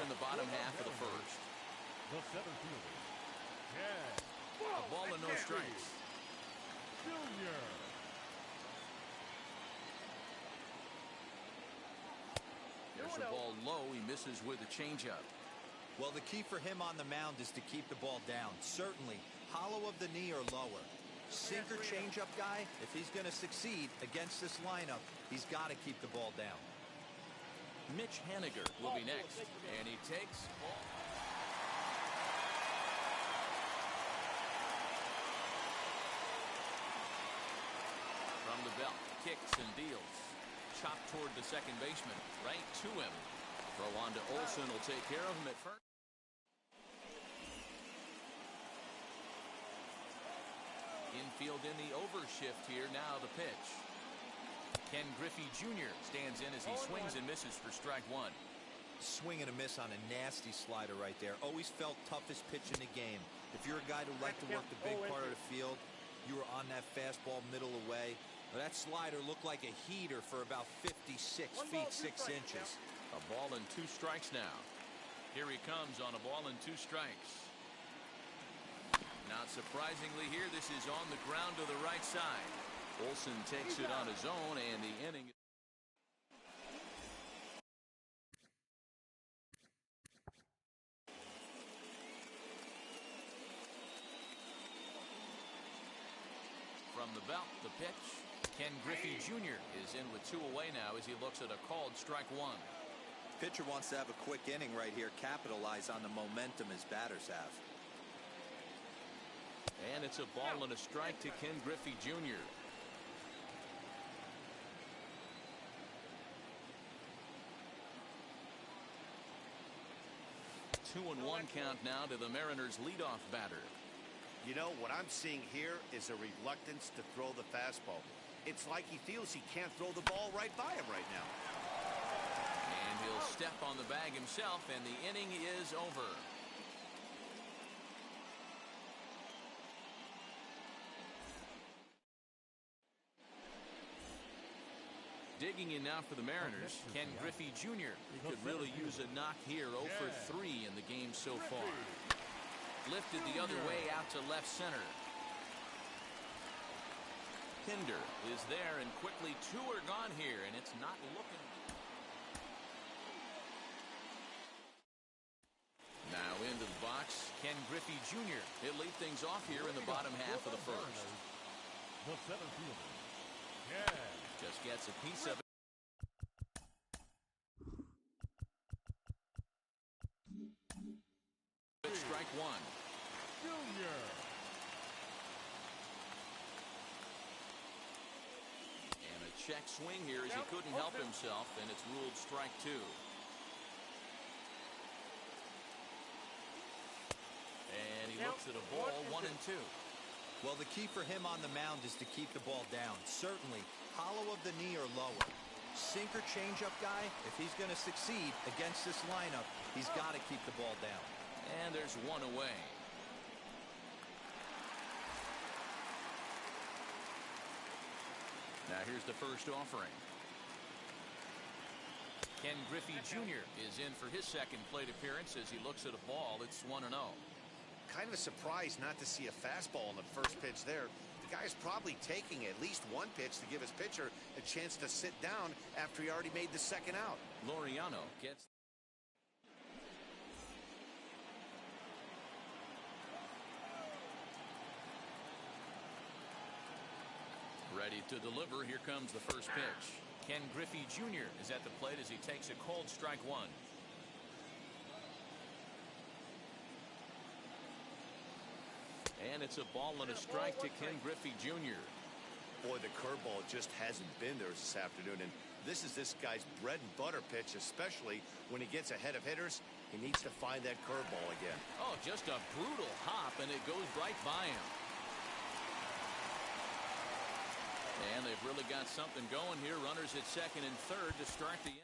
in the bottom half of the first. The center fielder, A ball and no strikes. Jr. There's a ball low. He misses with a changeup. Well, the key for him on the mound is to keep the ball down. Certainly, hollow of the knee or lower. Sinker changeup guy, if he's going to succeed against this lineup, he's got to keep the ball down. Mitch Henniger will be next, and he takes ball. From the belt, kicks and deals. Chopped toward the second baseman, right to him. Throw on to Olsen will take care of him at first. Infield in the overshift here. Now the pitch. Ken Griffey Jr. stands in as he swings and misses for strike one. Swing and a miss on a nasty slider right there. Always felt toughest pitch in the game. If you're a guy who liked to work the big part of the field, you were on that fastball middle away. Well, that slider looked like a heater for about 56 feet 6 inches. A ball and 2 strikes now. Here he comes on a ball and 2 strikes. Not surprisingly here, this is on the ground to the right side. Olsen takes it on his own, and the inning. From the belt, the pitch. Ken Griffey Jr. is in with 2 away now as he looks at a called strike one. Pitcher wants to have a quick inning right here, capitalize on the momentum his batters have. And it's a ball and a strike to Ken Griffey Jr. 2-1 count now to the Mariners leadoff batter. You know, what I'm seeing here is a reluctance to throw the fastball. It's like he feels he can't throw the ball right by him right now. And he'll step on the bag himself, and the inning is over. Digging in now for the Mariners, Ken Griffey Jr. He could really use a knock here. 0 for 3 in the game so far. Lifted the other way out to left center. Pinder is there, and quickly 2 are gone here, and it's not looking. Now into the box, Ken Griffey Jr. He'll lead things off here in the bottom half of the first. The center fielder, just gets a piece of it. Strike one. Jr. And a check swing here as he couldn't help himself, and it's ruled strike 2. And he looks at a ball, 1 and 2. Well, the key for him on the mound is to keep the ball down. Certainly, hollow of the knee or lower. Sinker changeup guy, if he's going to succeed against this lineup, he's got to keep the ball down. And there's 1 away. Now here's the first offering. Ken Griffey Jr. is in for his second plate appearance as he looks at a ball. It's 1-0. Kind of surprised not to see a fastball on the first pitch there. The guy's probably taking at least 1 pitch to give his pitcher a chance to sit down after he already made the second out. Laureano gets. Ready to deliver. Here comes the first pitch. Ken Griffey Jr. is at the plate as he takes a cold strike 1. And it's a ball and a strike to Ken Griffey Jr. Boy, the curveball just hasn't been there this afternoon, and this is this guy's bread and butter pitch, especially when he gets ahead of hitters. He needs to find that curveball again. Oh, just a brutal hop, and it goes right by him. And they've really got something going here. Runners at second and third to start the inning.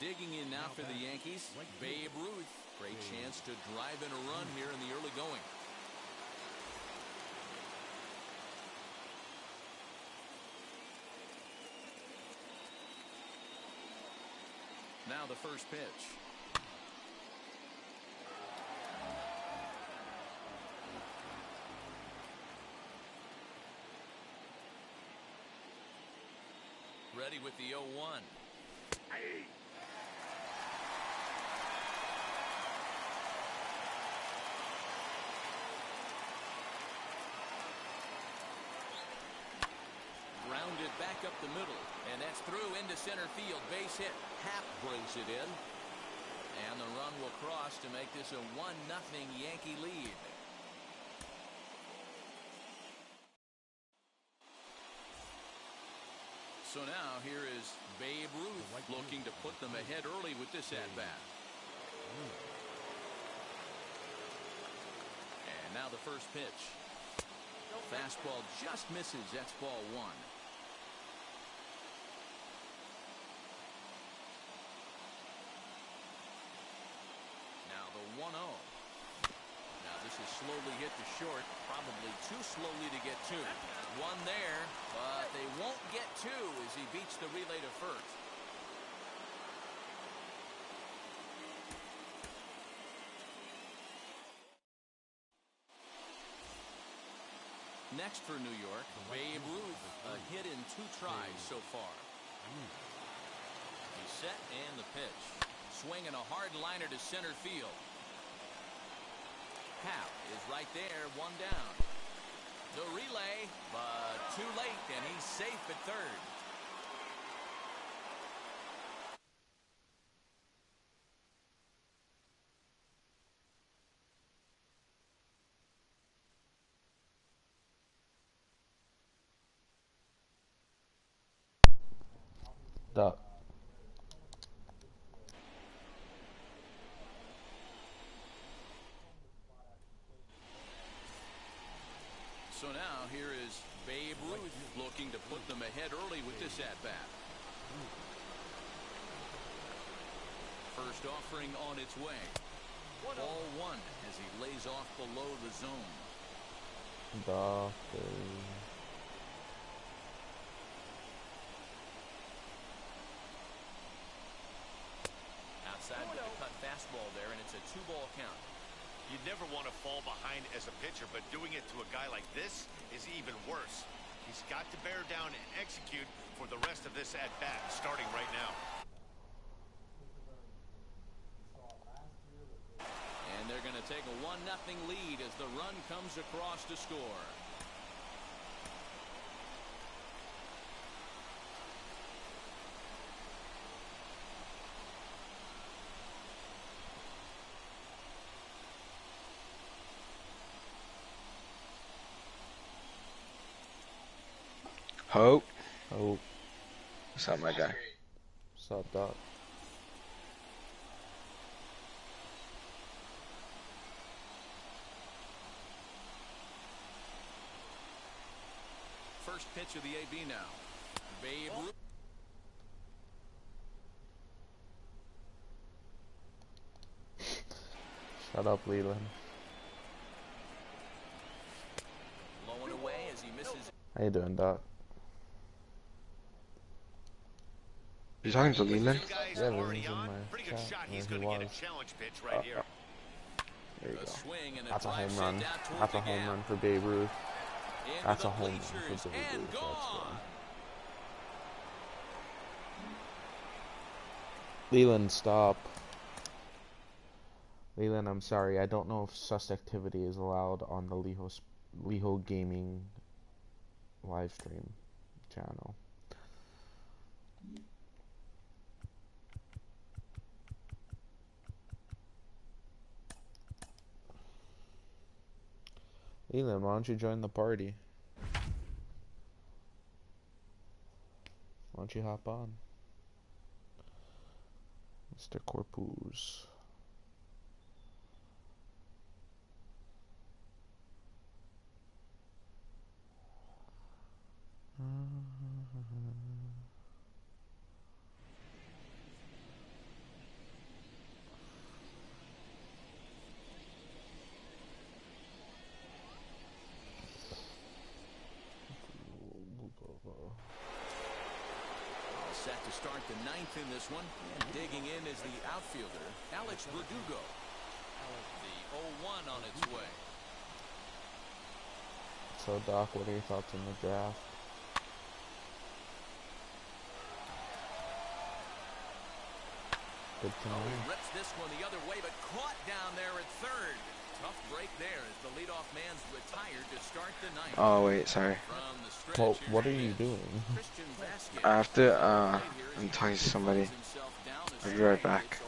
Digging in now for the Yankees, Babe Ruth. Great chance to drive in a run here in the early going. Now the first pitch. Ready with the 0-1. Grounded back up the middle, and that's through into center field. Base hit. Happ brings it in, and the run will cross to make this a 1-0 Yankee lead. So now here is Babe Ruth looking to put them ahead early with this at-bat. And now the first pitch. Fastball just misses. That's ball one. Now the 1-0. Now this is slowly hit to short. Probably too slowly to get two. One there, but they won't get two as he beats the relay to first. Next for New York, Babe Ruth, a hit in 2 tries so far. He's set and the pitch. Swinging a hard liner to center field. Happ is right there, 1 down. The relay, but too late, and he's safe at third. Duck. So now here is Babe Ruth looking to put them ahead early with this at-bat. First offering on its way. Ball 1 as he lays off below the zone. Outside with a cut fastball there, and it's a 2-ball count. You never want to fall behind as a pitcher, but doing it to a guy like this is even worse. He's got to bear down and execute for the rest of this at-bat, starting right now. And they're going to take a 1-0 lead as the run comes across to score. Hope. Hope. What's up, my guy? What's up, Doc? First pitch of the AB now. Babe Ruth. Shut up, Leland. Blowing away as he misses. How you doing, Doc? You talking to Leland? Yeah, Leland's in my Pretty good chat. shot. Yeah, He's he going to get was. a challenge pitch right here. There you A go. swing and a That's a drive home sent run. down toward That's the a home gap. run for Babe Ruth. Into That's the a home run bleachers for Babe and Ruth. That's gone. good. Leland, stop. Leland, I'm sorry. I don't know if sus activity is allowed on the Liho Gaming live stream channel. Leland, why don't you join the party? Why don't you hop on? Mr. Corpus. ninth in this one. And digging in is the outfielder, Alex Verdugo. The 0-1 on its way. So, Doc, what are your thoughts on the draft? Good to know. He rips this one the other way, but caught down there at third. Tough break there as the leadoff man's retired to start the ninth. Oh wait, sorry. Well, what are you doing? I have to I'm talking to somebody. I'll be right back.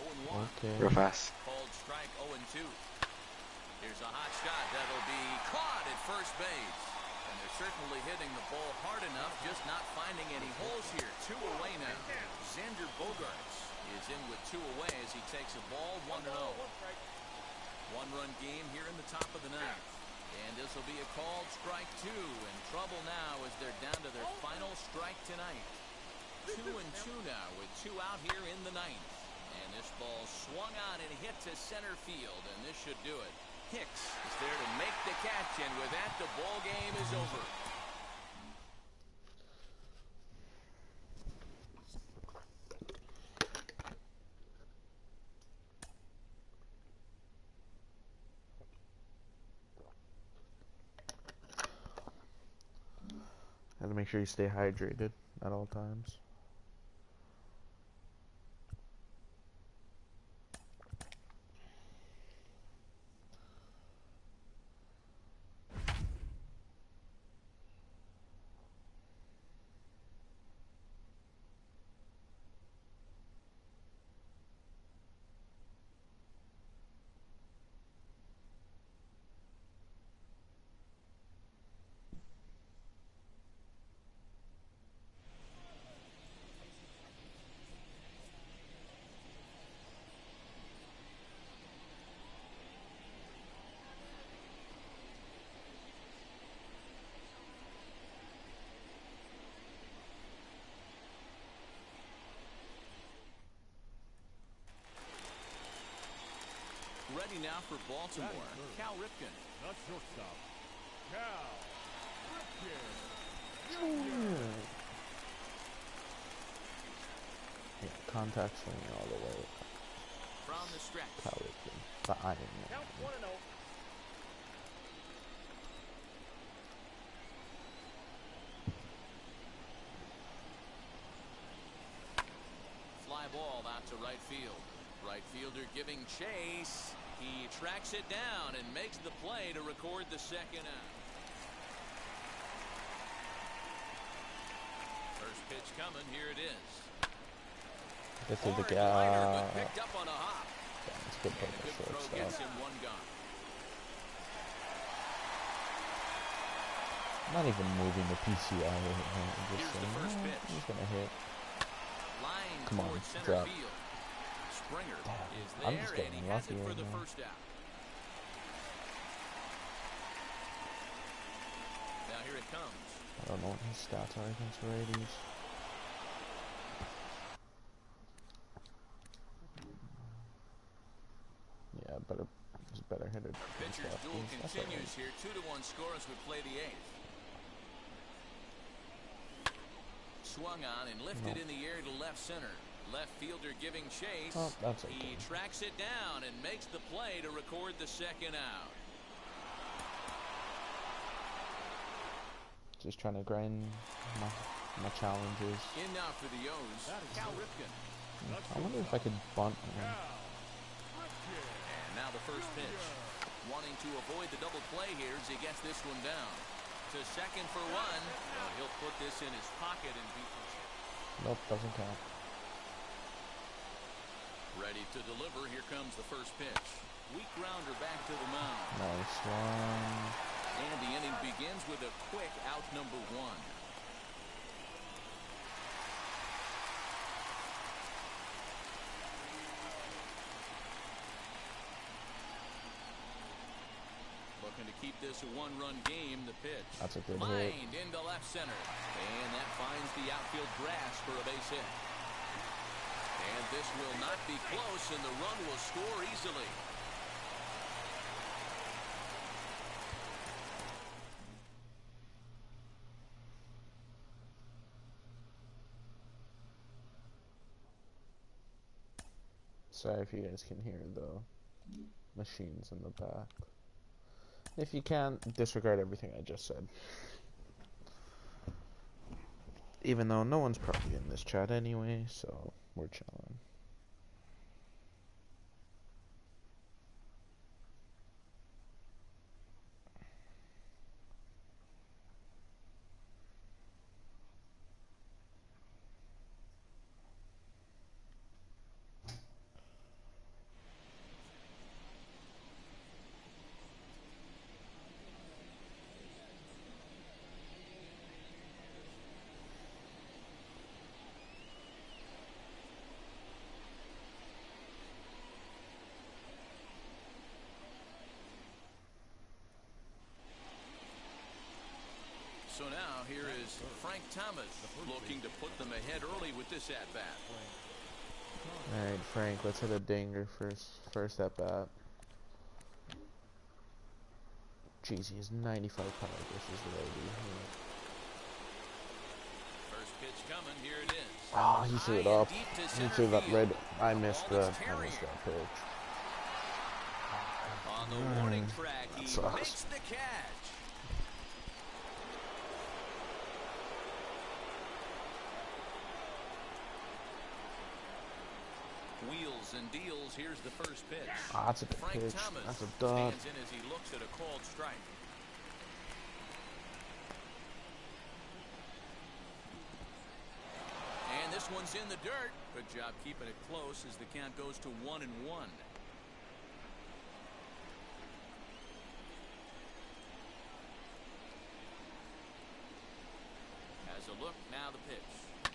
Okay. Real fast. Called strike 0-2. Here's a hot shot that'll be caught at first base. And they're certainly hitting the ball hard enough, just not finding any holes here. 2 away now. Xander Bogaerts is in with 2 away as he takes a ball 1-0. One-run game here in the top of the ninth. And this will be a called strike 2. In trouble now as they're down to their final strike tonight. 2-2 now with 2 out here in the ninth. And this ball swung on and hit to center field. And this should do it. Hicks is there to make the catch. And with that, the ball game is over. Have to make sure you stay hydrated at all times. Ready now for Baltimore, Cal Ripken. The shortstop, Cal Ripken. Yeah, contact swinging all the way. From the stretch. Cal Ripken, the Iron Man. Count 1-0. Fly ball out to right field. Right fielder giving chase. He tracks it down and makes the play to record the second out. First pitch coming. Here it is. Get to the Hard guy. liner, but picked up on a hop. Yeah, it's good And play a for good throw gets shortstop. him 1 gone. Not even moving the PCI right now. I'm Here's just the saying, first "Oh, pitch. he's gonna hit." Line Come on, towards center drop. field. Springer is I'm there, just and getting he has lucky it for right the now. first out. Now here it comes. I don't know what his stats are against righties. Yeah, he's a better hitter. than Pitcher's lefties. duel That's continues alright. here. 2-1 score as we play the 8th. Swung on and lifted in the air to left center. Left fielder giving chase. Oh, that's okay. He tracks it down and makes the play to record the second out. Just trying to grind my challenges. In now for the O's, Cal Ripken. I wonder if I could bunt. And now the first pitch. Wanting to avoid the double play here as he gets this one down. To second for 1. Well, he'll put this in his pocket and beat the... Nope, doesn't count. Ready to deliver. Here comes the first pitch. Weak grounder back to the mound. Nice one. And the inning begins with a quick out number 1. Looking to keep this a 1-run game. The pitch. That's a good hit. Lined into left center. And that finds the outfield grass for a base hit. And this will not be close, and the run will score easily. Sorry if you guys can hear the machines in the back. If you can't, disregard everything I just said. Even though no one's probably in this chat anyway, so we're chilling. So now here is Frank Thomas looking to put them ahead early with this at-bat. Alright, Frank, let's hit a dinger first at-bat. Jeez, he's 95 pounds. This is ready. First pitch coming, here it is. Oh, he threw it up. He threw that red. I missed that pitch. On the warning track, he makes the catch. Wheels and deals. Here's the first pitch. That's a good pitch. That's a dud. Stands in as he looks at a called strike. And this one's in the dirt. Good job keeping it close as the count goes to 1-1. Has a look. Now the pitch.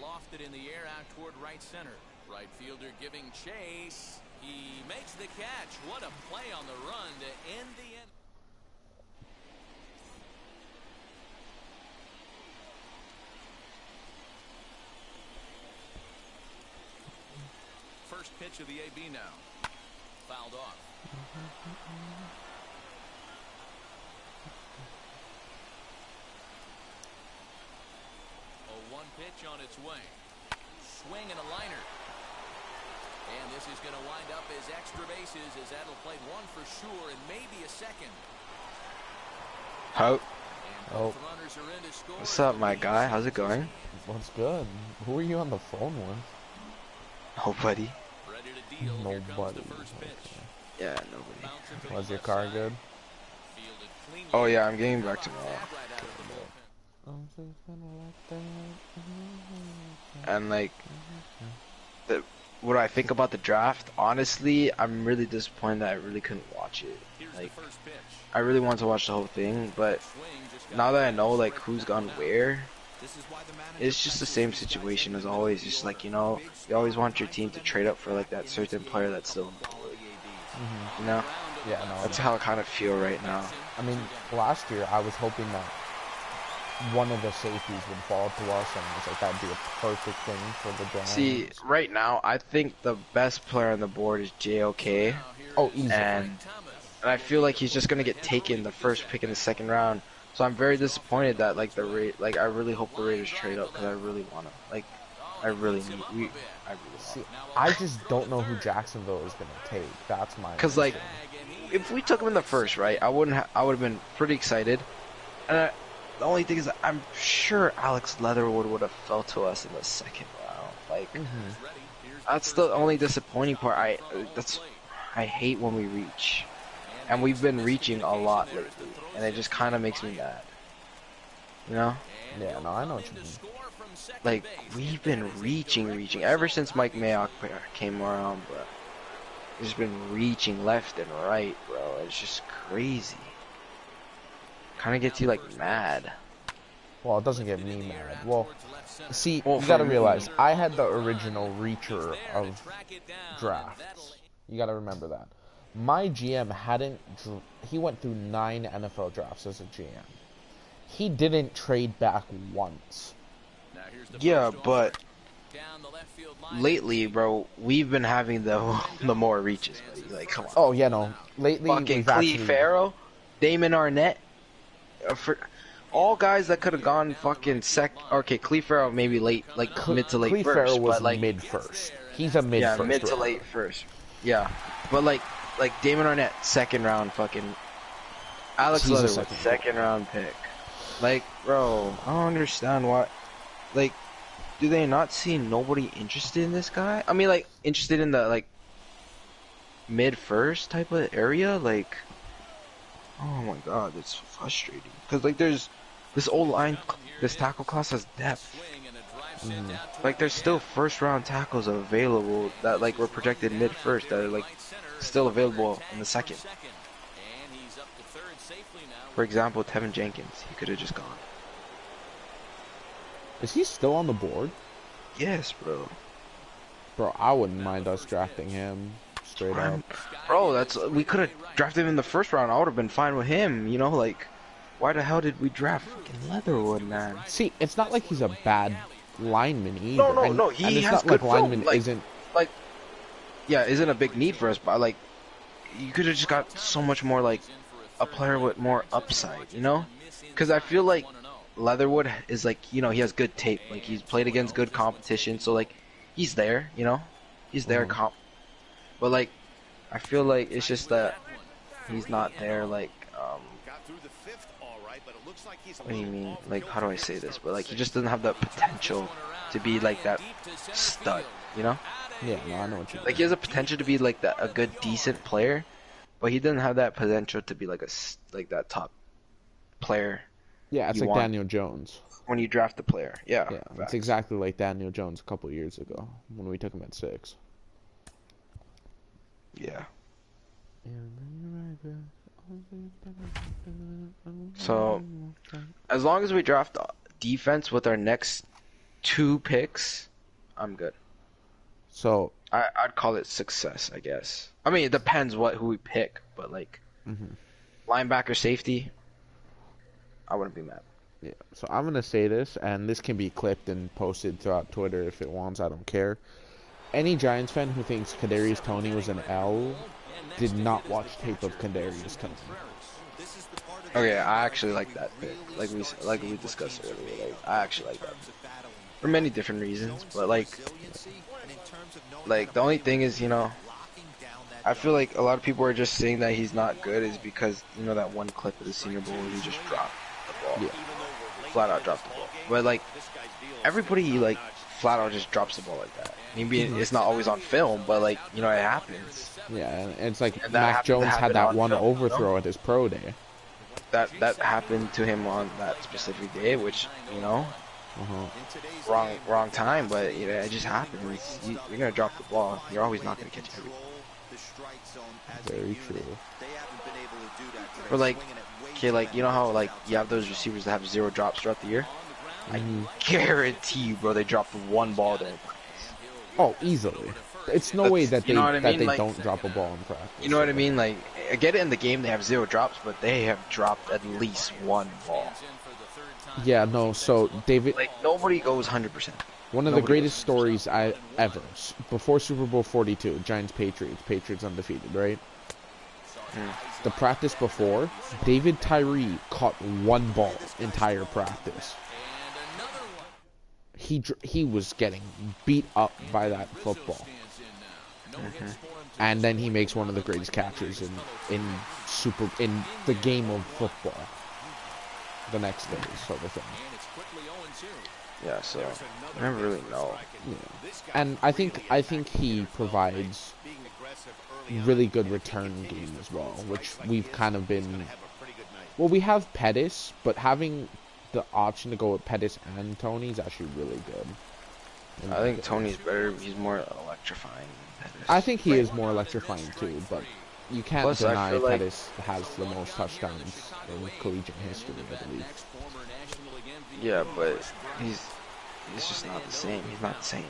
Lofted in the air out toward right center. Right fielder giving chase. He makes the catch. What a play on the run to end the end. First pitch of the AB now. Fouled off. A 1 pitch on its way. Swing and a liner. And this is going to wind up as extra bases as that'll play one for sure and maybe a second. How? Oh. What's up, my guy? How's it going? What's good? Who are you on the phone with? Nobody. Nobody. Yeah, nobody. Was your car good? Oh yeah, I'm getting back tomorrow. And like, what I think about the draft, honestly, I'm really disappointed that I really couldn't watch it. Like, I really wanted to watch the whole thing, but now that I know like who's gone where, it's just the same situation as always. Just like, you know, you always want your team to trade up for like that certain player that's still in the league. You know? Yeah, no. That's how I kind of feel right now. I mean, last year I was hoping that one of the safeties would fall to us, and it's like that'd be a perfect thing for the Giants. See, right now I think the best player on the board is JOK. Oh, easy. And I feel like he's just gonna get taken the first pick in the second round. So I'm very disappointed that like I really hope the Raiders trade up because I really wanna, like, I really need. I just don't know who Jacksonville is gonna take. That's my. Because like, if we took him in the first, right, I would have been pretty excited. And the only thing is, I'm sure Alex Leatherwood would have fell to us in the second round. Like, that's the only disappointing part. I hate when we reach, and we've been reaching a lot lately, and it just kind of makes me mad. You know? Yeah, no, I know what you mean. Like, we've been reaching ever since Mike Mayock came around, bro. We've just been reaching left and right, bro. It's just crazy. Kind of gets you like mad. Well, it doesn't get me mad. Well, see, you gotta realize, I had the original reacher of drafts. You gotta remember that. My GM he went through 9 NFL drafts as a GM. He didn't trade back once. Yeah, but lately, bro, we've been having the more reaches, buddy. Like, come on. Oh, yeah, no. Lately, fucking Cleve Farrell, Damon Arnett, for all guys that could have gone fucking okay, Cleve Farrell maybe late, like mid to late Cleve first, Farrell was but like mid first. He's a mid Yeah, first mid to round. late first. Yeah, but like Damon Arnett, second round fucking. Alex He's a Leatherwood, second round pick. Like, bro, I don't understand why. Like, do they not see nobody interested in this guy? I mean, like, interested in the like mid first type of area. Like, oh my god, it's frustrating. Because like, there's this old line, this tackle class has depth. Like, there's still first round tackles available that like were projected mid first that are like still available in the second. For example, Tevin Jenkins, he could have just gone. Is he still on the board? Yes, bro. Bro, I wouldn't mind us drafting him straight up. Bro, we could have drafted him in the first round. I would have been fine with him. You know, like, why the hell did we draft fucking Leatherwood, man? See, it's not like he's a bad lineman either. No. He He it's has not like good lineman film. Like, isn't. like, yeah, isn't a big need for us, but like, you could have just got so much more like a player with more upside, you know? Because I feel like Leatherwood is like, you know, he has good tape. Like, he's played against good competition, so like, he's there, you know? He's there, but like, I feel like it's just that he's not there. Like, what do you mean? Like, how do I say this? But like, he just doesn't have the potential to be like that stud, you know? Yeah, no, I know what you mean. Like, he has a potential to be like a good, decent player, but he doesn't have that potential to be like that top player. Yeah, it's like Daniel Jones. When you draft the player, yeah. Yeah, it's exactly like Daniel Jones a couple years ago when we took him at 6. Yeah. So, as long as we draft defense with our next 2 picks, I'm good. So I'd call it success, I guess. I mean, it depends who we pick, but like linebacker, safety, I wouldn't be mad. Yeah, so I'm gonna say this, and this can be clipped and posted throughout Twitter if it wants. I don't care. Any Giants fan who thinks Kadarius Toney was an L did not watch tape of Kadarius Toney. Okay, I actually like that pick. Like we discussed earlier. Like, I actually like that pick. For many different reasons, but like the only thing is, you know, I feel like a lot of people are just saying that he's not good is because, you know, that one clip of the Senior Bowl where he just dropped the ball. Yeah. Flat out dropped the ball. But like, everybody like flat out just drops the ball like that. Maybe it's not always on film, but like, you know, it happens. Yeah, and it's like Mac Jones had that one overthrow at his pro day. That happened to him on that specific day, which, you know, wrong time, but you know, it just happens. You're gonna drop the ball. You're always not gonna catch everything. Very true. Or like, okay, like, you know how like you have those receivers that have 0 drops throughout the year? I guarantee you, bro, they dropped 1 ball there. Oh, easily. It's no way that they like, don't drop a ball in practice. You know what I mean? Like, I get it in the game they have 0 drops, but they have dropped at least 1 ball. Yeah, no. So David, like, nobody goes 100%. One of the greatest stories ever. Before Super Bowl 42, Giants Patriots undefeated, right? The practice before, David Tyree caught 1 ball entire practice. He was getting beat up by that football. And then he makes one of the greatest catches in the game of football the next day, sort of thing. Yeah, so I never really know. Yeah. And I think he provides really good return game as well, which we've kind of been. Well, we have Pettis, but having the option to go with Pettis and Toney is actually really good. I think Toney's better. He's more electrifying than Pettis. I think he is more electrifying too, but you can't deny like Pettis has the most touchdowns in collegiate history, I believe. Yeah, but he's just not the same. He's not the same.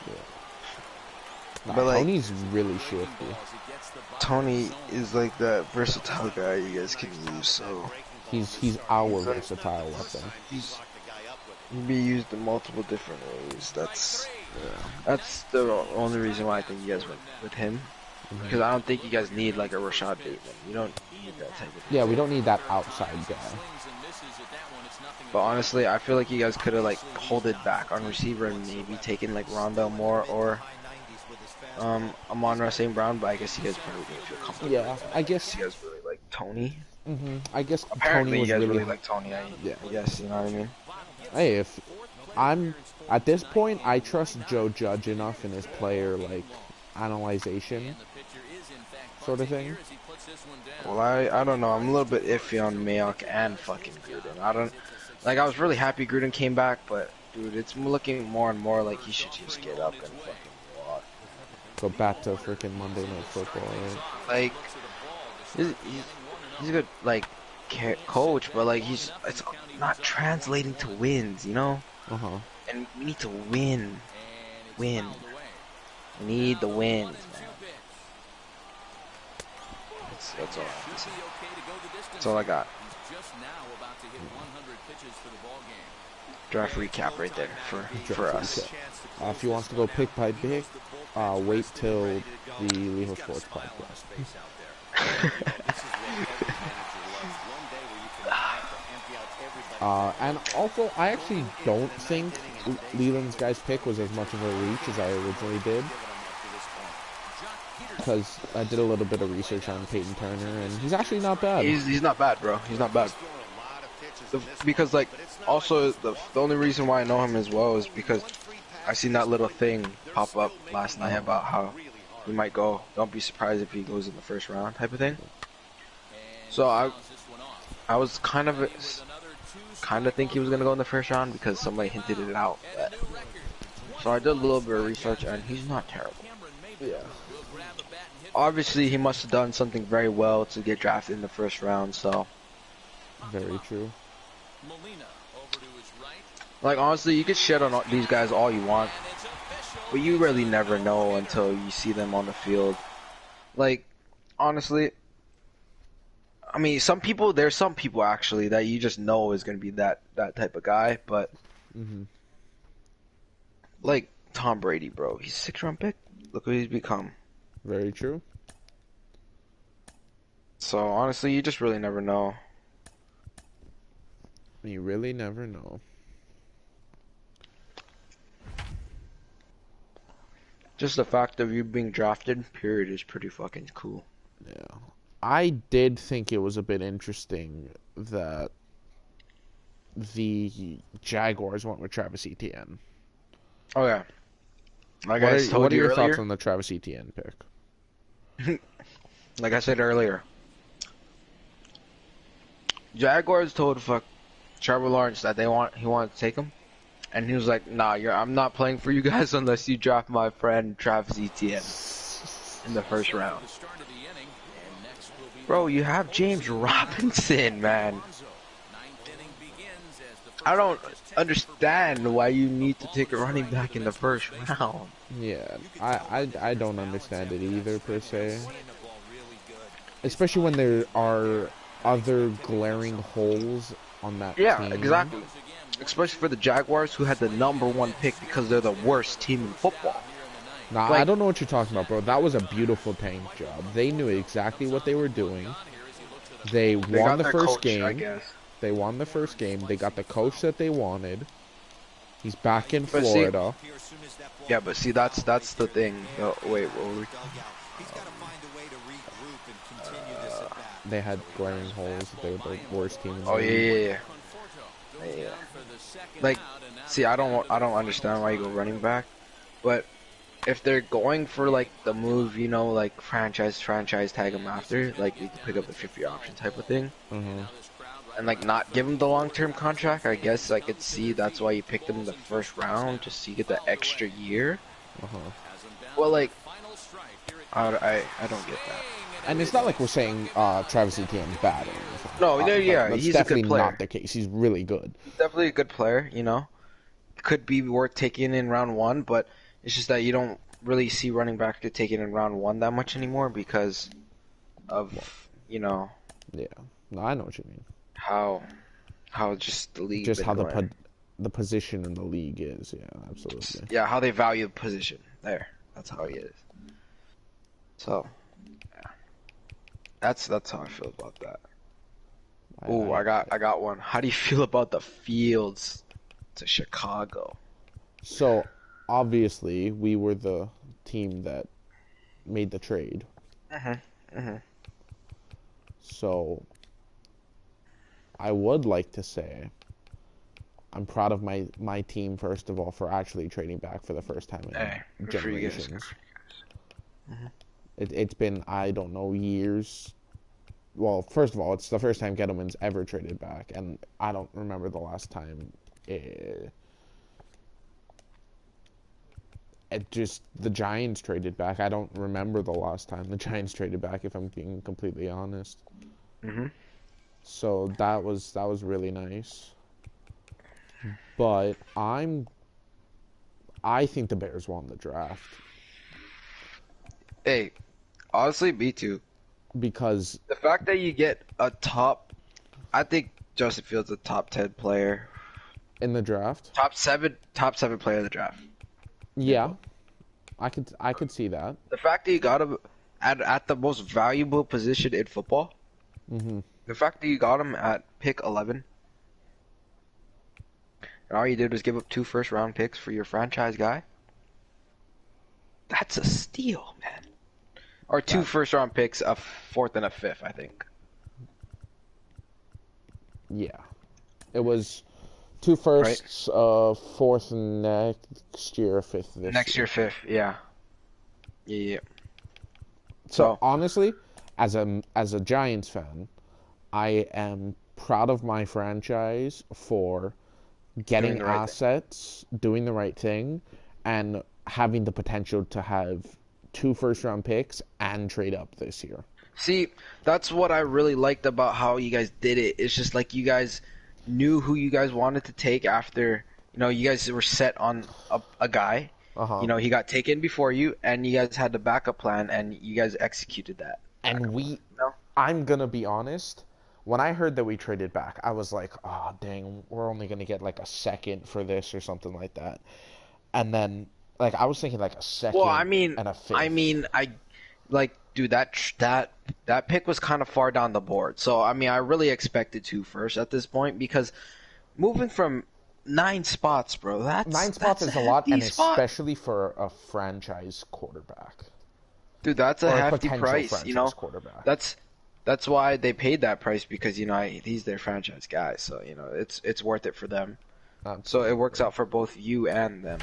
Yeah. Nah, but like, Toney's really shifty. Toney is like that versatile guy you guys can use, so he's our versatile weapon. He'd be used in multiple different ways. That's the only reason why I think you guys went with him. Because I don't think you guys need like a Rashad Bateman. You don't need that type of thing. Yeah, we don't need that outside guy. But honestly, I feel like you guys could have like pulled it back on receiver and maybe taken like Rondell Moore or Amon-Ra St. Brown, but I guess you guys probably didn't feel comfortable. Yeah, I guess you guys really like Tony. I guess Apparently, Tony was you guys really like Tony. yeah. I guess you know what I mean. Hey, if I'm at this point, I trust Joe Judge enough in his player like analyzation sort of thing. Well, I don't know. I'm a little bit iffy on Mayock and fucking Gruden. I was really happy Gruden came back, but dude, it's looking more and more like he should just get up and fucking walk. Go back to freaking Monday Night Football, right? Like, he's a good like coach, but like it's not translating to wins, you know. And we need to win. We need the wins, man. That's all. That's all I got. Draft recap right there for us. If you wants to go pick by pick, wait till the Leho Sports podcast. And also, I actually don't think Leland's guy's pick was as much of a reach as I originally did. Because I did a little bit of research on Peyton Turner, and he's actually not bad. He's not bad, bro. He's not bad. Because, like, also, the only reason why I know him as well is because I seen that little thing pop up last night about how he might go. Don't be surprised if he goes in the first round type of thing. So I was kind of think he was going to go in the first round because somebody hinted it out. But, so I did a little bit of research, and he's not terrible. Yeah. Obviously, he must have done something very well to get drafted in the first round, so. Very true. Like, honestly, you could shit on these guys all you want, but you really never know until you see them on the field. Like, honestly, I mean, there's some people actually that you just know is going to be that type of guy, but like Tom Brady, bro, he's a 6th round pick. Look what he's become. Very true. So, honestly, you just really never know. You really never know. Just the fact of you being drafted, period, is pretty fucking cool. Yeah. I did think it was a bit interesting that the Jaguars went with Travis Etienne. Oh, yeah. Like what are your thoughts on the Travis Etienne pick? Like I said earlier, Jaguars told Trevor Lawrence that he wanted to take him, and he was like, "Nah, I'm not playing for you guys unless you draft my friend Travis Etienne in the first round." Bro, you have James Robinson, man. I don't understand why you need to take a running back in the first round. Yeah, I don't understand it either, per se. Especially when there are other glaring holes on that team. Yeah, exactly. Especially for the Jaguars, who had the #1 pick because they're the worst team in football. Nah, I don't know what you're talking about, bro. That was a beautiful tank job. They knew exactly what they were doing. They won the first game. I guess. They won the first game. They got the coach that they wanted. He's back in Florida. Yeah, but see, that's the thing. Oh, wait, what were we? They had glaring holes. They were the worst team in the league. Yeah. Like, see, I don't understand why you go running back, but if they're going for like the move, you know, like franchise tag them after, like you can pick up the 50 option type of thing. And like not give him the long-term contract, I guess I could see that's why you picked him in the first round, just so you get the extra year. Well, like, I don't get that. And it's not like we're saying Travis Etienne's bad or anything. No, yeah, that's he's definitely a good player. not the case. He's really good. Definitely a good player, you know. Could be worth taking in round 1, but it's just that you don't really see running back get taken in round 1 that much anymore because of, you know. Yeah, no, I know what you mean. How just the league. Just how the position in the league is. Yeah, absolutely. Yeah, how they value the position. There, that's how he is. So, yeah. That's how I feel about that. Oh, I got one. How do you feel about the Fields to Chicago? So, obviously, we were the team that made the trade. So I would like to say I'm proud of my team, first of all, for actually trading back for the first time in generations. It's been, I don't know, years. Well, first of all, it's the first time Gettleman's ever traded back, and I don't remember the last time the Giants traded back. I don't remember the last time the Giants traded back, if I'm being completely honest. So that was really nice. But I think the Bears won the draft. Hey, honestly, me too. Because the fact that you get a I think Justin Fields a top 10 player in the draft. Top seven player of the draft. Yeah, I could see that. The fact that you got him at the most valuable position in football. The fact that you got him at pick 11. And all you did was give up 2 first-round picks for your franchise guy. That's a steal, man. Or 2 first-round picks, a 4th and a 5th, I think. Yeah. It was 2 firsts, right? 4th next year, a 5th this next year. 5th, yeah. Yeah. So honestly, as a Giants fan, I am proud of my franchise for getting assets, doing the right thing, and having the potential to have 2 first-round picks and trade up this year. See, that's what I really liked about how you guys did it. It's just like you guys knew who you guys wanted to take after, you guys were set on a guy. He got taken before you, and you guys had the backup plan, and you guys executed that. And I'm going to be honest, when I heard that we traded back, I was like, oh, dang, we're only going to get like a second for this or something like that. And then, like, I was thinking like a second and a 5th. Dude, that pick was kind of far down the board. So, I really expected 2 first at this point, because moving from 9 spots, bro, 9 spots is a lot, and especially for a franchise quarterback. Dude, that's a hefty price, quarterback. That's why they paid that price, because he's their franchise guy, so it's worth it for them. So it works out for both you and them,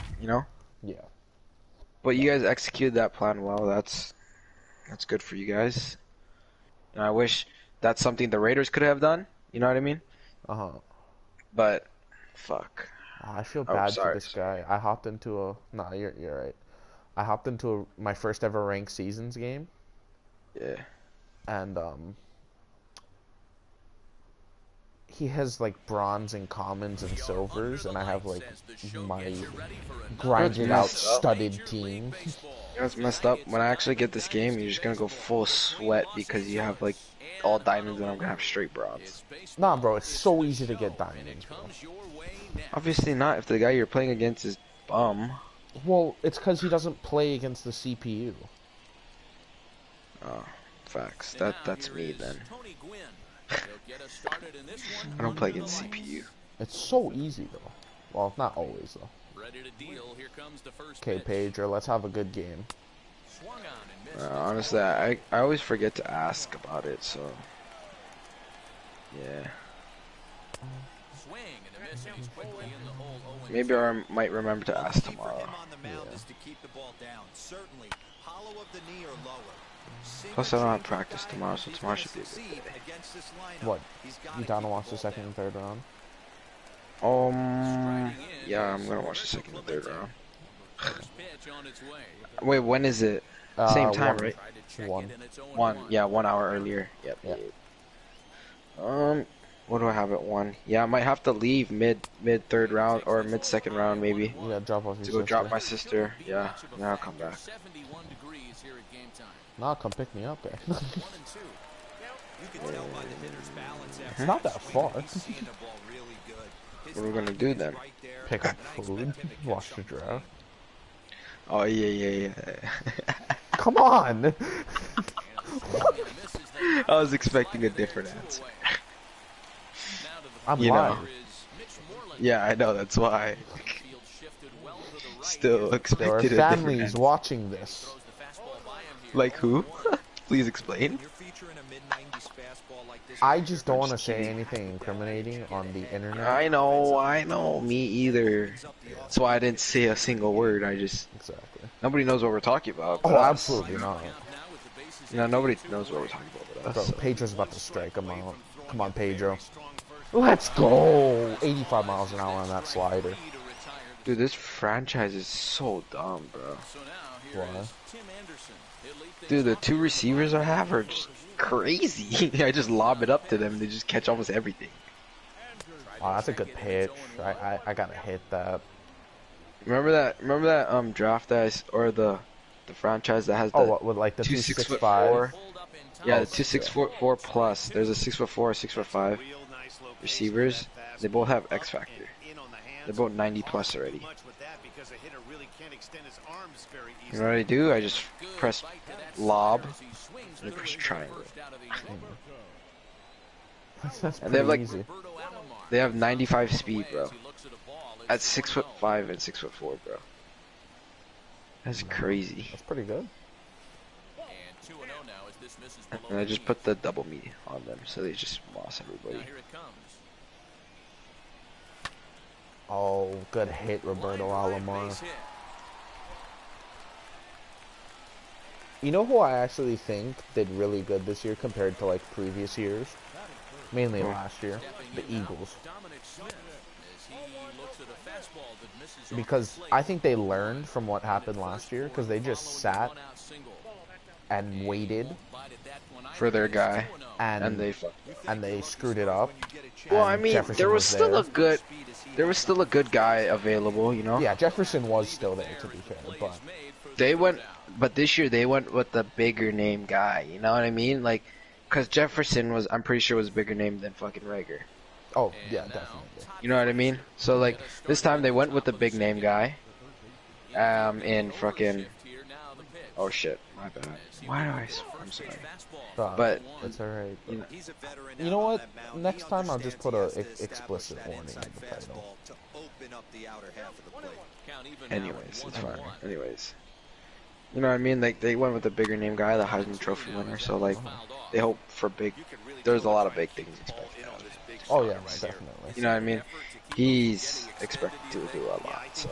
Yeah. But you guys executed that plan well. That's good for you guys. And I wish that's something the Raiders could have done. You know what I mean? But fuck. I feel bad for this guy. I hopped into you're right. I hopped into my first ever ranked seasons game. Yeah. And he has like bronze and commons and silvers, and I have like my grinded out studded team. That's messed up. When I actually get this game, you're just gonna go full sweat because you have like all diamonds, and I'm gonna have straight bronze. Nah, bro, it's so easy to get diamonds, bro. Obviously not if the guy you're playing against is bum. Well, it's because he doesn't play against the CPU. Oh, facts. That's me then. I don't play against CPU. It's so easy though. Well, not always though. Okay, Pager, let's have a good game. Honestly, I always forget to ask about it, so yeah. Maybe I might remember to ask tomorrow. Yeah. Plus, I don't have practice tomorrow, so tomorrow should be a good day. What? You down to watch the 2nd and 3rd round? Yeah, I'm gonna watch the 2nd and 3rd round. Wait, when is it? Same time, right? 1. Yeah, 1 hour earlier. Yep. What do I have at 1? Yeah, I might have to leave mid 3rd round or mid 2nd round maybe. Yeah, drop off your to go drop my sister. Yeah, now I'll come back. Nah, come pick me up there. It's not that far. What are we gonna do then? Pick up food, watch the draft. Oh yeah. Come on! I was expecting a different answer. I'm lying. Yeah, I know, that's why. Still expected there are families watching this. Like who? Please explain. I just don't want to say anything incriminating on the internet. I know. Me either. That's why I didn't say a single word. Exactly. Nobody knows what we're talking about. Oh, But us. absolutely not. You know, nobody knows what we're talking about. But Bro, us. So. Pedro's about to strike him out. Come on, Pedro. Let's go! 85 miles an hour on that slider. Dude, this franchise is so dumb, bro. What? Dude, the 2 receivers I have are just crazy. I just lob it up to them. They just catch almost everything. Oh, that's a good pitch. I gotta hit that. Remember that draft or the franchise that has the with like the 2 6'5"? Yeah, the 2 6'4" plus. There's a 6'4", 6'5" receivers. They both have X factor. They're both 90 plus already. You know what I do? I just press lob and I press triangle. That's And they have like easy. they have 95 speed, bro. At 6'5" and 6'4", bro. That's crazy. That's pretty good. And I just put the double me on them, so they just lost everybody. Oh, good hit, Roberto Alomar. You know who I actually think did really good this year compared to like previous years? Mainly last year, the Eagles. Because I think they learned from what happened last year, because they just sat and waited For their guy, and they screwed it up. Well, and I mean, Jefferson there was still there. there was still a good guy available, you know. Yeah, Jefferson was still there, to be fair, but this year they went with the bigger name guy. You know what I mean? Like, because Jefferson I'm pretty sure was a bigger name than fucking Rager. Oh yeah, definitely. You know what I mean? So like this time they went with the big name guy. In fucking. Oh shit, my bad. Why do I'm sorry. But it's alright. You know what? Next time I'll just put a explicit warning in the title. Anyways, it's fine. Anyways. You know what I mean? Like they went with the bigger name guy, the Heisman Trophy winner. So like, they hope for big. There's a lot of big things expected out of him. Oh yeah, definitely. You know what I mean? He's expected to do a lot. So.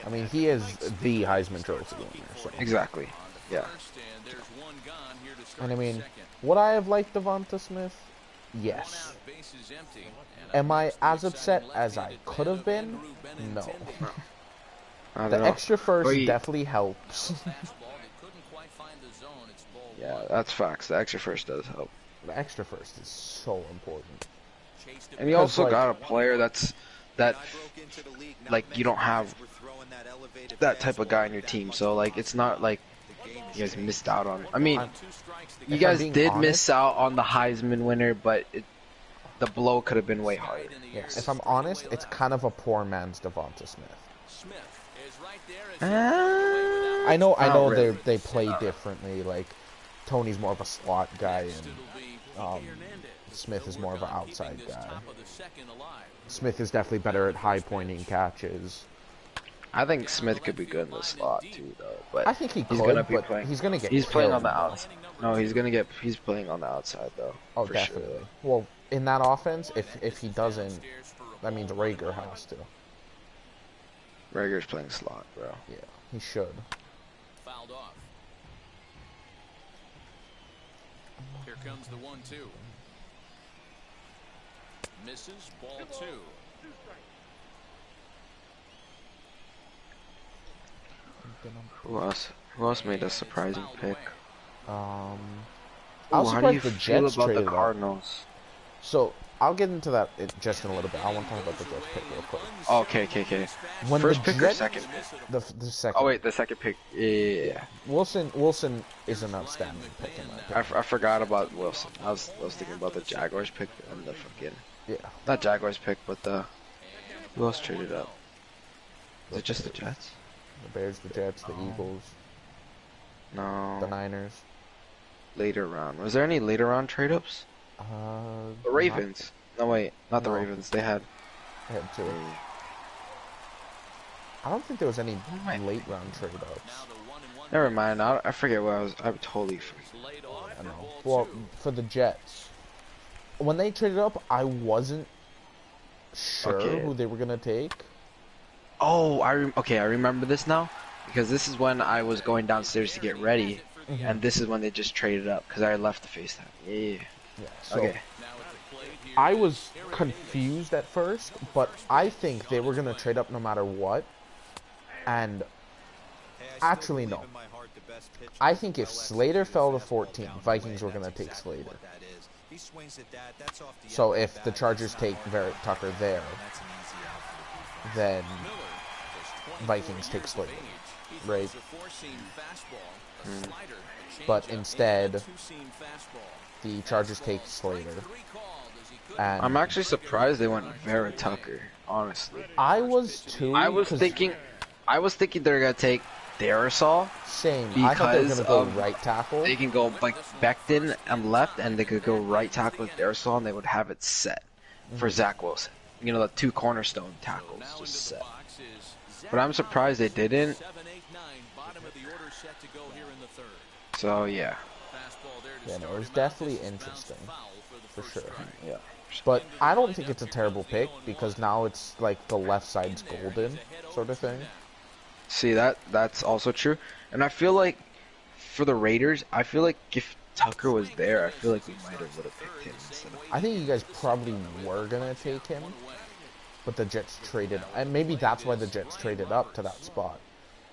I mean, he is the Heisman Trophy winner. So. Exactly. Yeah. And I mean, would I have liked Devonta Smith? Yes. Am I as upset as I could have been? No. The extra first definitely helps. Yeah, that's facts. The extra first does help. The extra first is so important. And you also got a player that like you don't have that type of guy on your team, so like it's not like you guys missed out on. I mean, you guys did miss out on the Heisman winner, but the blow could have been way harder. Yeah, if I'm honest, it's kind of a poor man's Devonta Smith. I know really. They play differently. Like Tony's more of a slot guy, and Smith is more of an outside guy. Smith is definitely better at high pointing catches. I think Smith could be good in the slot too, though. But I think he's gonna get. He's playing on the outside. No, he's playing on the outside though. Oh, definitely. Sure. Well, in that offense, if he doesn't, that means Rager has to. Rager's playing slot, bro. Yeah, he should. Fouled off. Here comes the 1-2. Misses, ball 2. Who else made a surprising pick? I was how do surprised you the feel Jets about traded the Cardinals? So I'll get into that just in a little bit. I want to talk about the Jets pick real quick. Oh, okay. When first the pick or second pick? The second. Oh wait, the second pick. Yeah. Wilson is an outstanding pick in my opinion. I forgot about Wilson. I was thinking about the Jaguars pick and the fucking. Yeah. Not Jaguars pick, but who else traded up? Is it just the Jets? The Bears, the Jets, the Eagles. No. The Niners. Later round. Was there any later round trade ups? The Ravens. No wait, not the Ravens. They had 2. I don't think there was any late round trade ups. Never mind. I forget what I was. I totally forget. I don't know. Well, for the Jets, when they traded up, I wasn't sure who they were gonna take. Oh, okay, I remember this now, because this is when I was going downstairs to get ready, and this is when they just traded up, because I left the FaceTime. Yeah. So Okay. I was confused at first, but I think they were gonna trade up no matter what. And actually, no. I think if Slater fell to 14, Vikings were gonna take Slater. So if the Chargers take Tucker there, then Vikings take Slater, right? But instead, the Chargers take Slater. And I'm actually surprised they went Vera Tucker, honestly. I was too. I was thinking they're gonna take Darrisaw. Same. I thought they were gonna go right tackle. They can go like Becton and left, and they could go right tackle with Darrisaw, and they would have it set for Zach Wilson. You know, the 2 cornerstone tackles just set. But I'm surprised they didn't. So yeah. Yeah, no, it was definitely interesting, for sure. Yeah. But I don't think it's a terrible pick, because now it's like the left side's golden, sort of thing. See, that's also true. And I feel like for the Raiders, I feel like if Tucker was there, I feel like we might have would have picked him instead of. I think you guys probably were gonna take him, but the Jets traded, and maybe that's why the Jets traded up to that spot.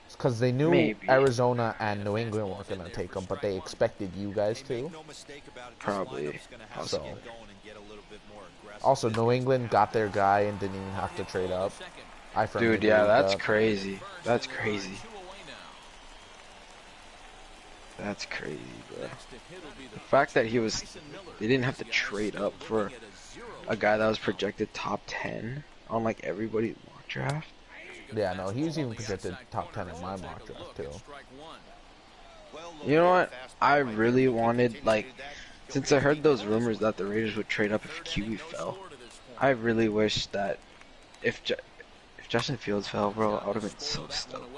It's because they knew Arizona and New England weren't gonna take him, but they expected you guys to. Probably. So. Also, New England got their guy and didn't even have to trade up. Dude, yeah, that's crazy. That's crazy. That's crazy, bro. The fact that they didn't have to trade up for a guy that was projected top 10 on like everybody's mock draft. Yeah, no, he was even projected top 10 in my mock draft too. You know what? I really wanted, like, since I heard those rumors that the Raiders would trade up if QB fell, I really wish that if Justin Fields fell, bro, I would have been so stoked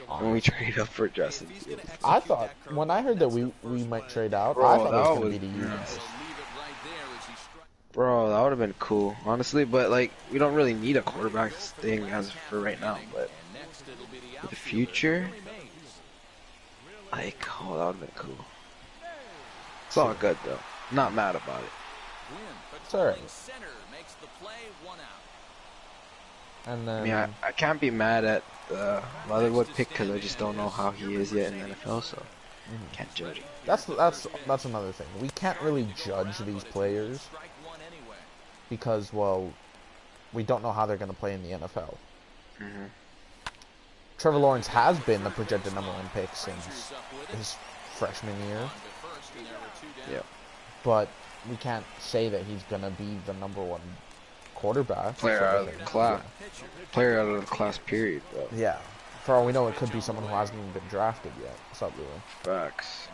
when we traded up for Justin Fields. I thought, when I heard that we might trade out, I thought it was going to be to you guys. Bro, that would have been cool, honestly, but, like, we don't really need a quarterback thing as for right now, but for the future, like, oh, that would have been cool. It's all good, though. Not mad about it. It's alright. And then, I mean, I can't be mad at the Leatherwood pick because I just don't know how he is yet in the NFL, so can't judge him. That's another thing. We can't really judge these players because, well, we don't know how they're going to play in the NFL. Trevor Lawrence has been the projected #1 pick since his freshman year. Yeah. But we can't say that he's going to be the #1 quarterback. Player out of the class. Player out of the class, period, bro. Yeah. For all we know, it could be someone who hasn't even been drafted yet. What's up, Lou? Facts.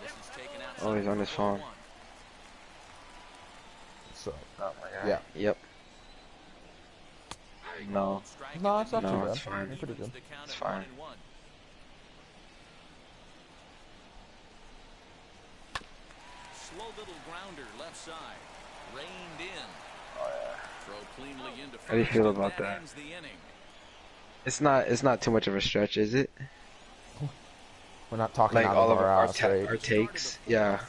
Oh, he's on his phone. So, oh my God. Yeah. Yep. No. No, it's not too bad. It's fine. You're pretty good. It's fine. Slow little grounder left side. Reined in. Oh yeah. Throw cleanly into How do you feel about that? It's not too much of a stretch, is it? We're not talking like out all of our ass, right? our takes. Yeah.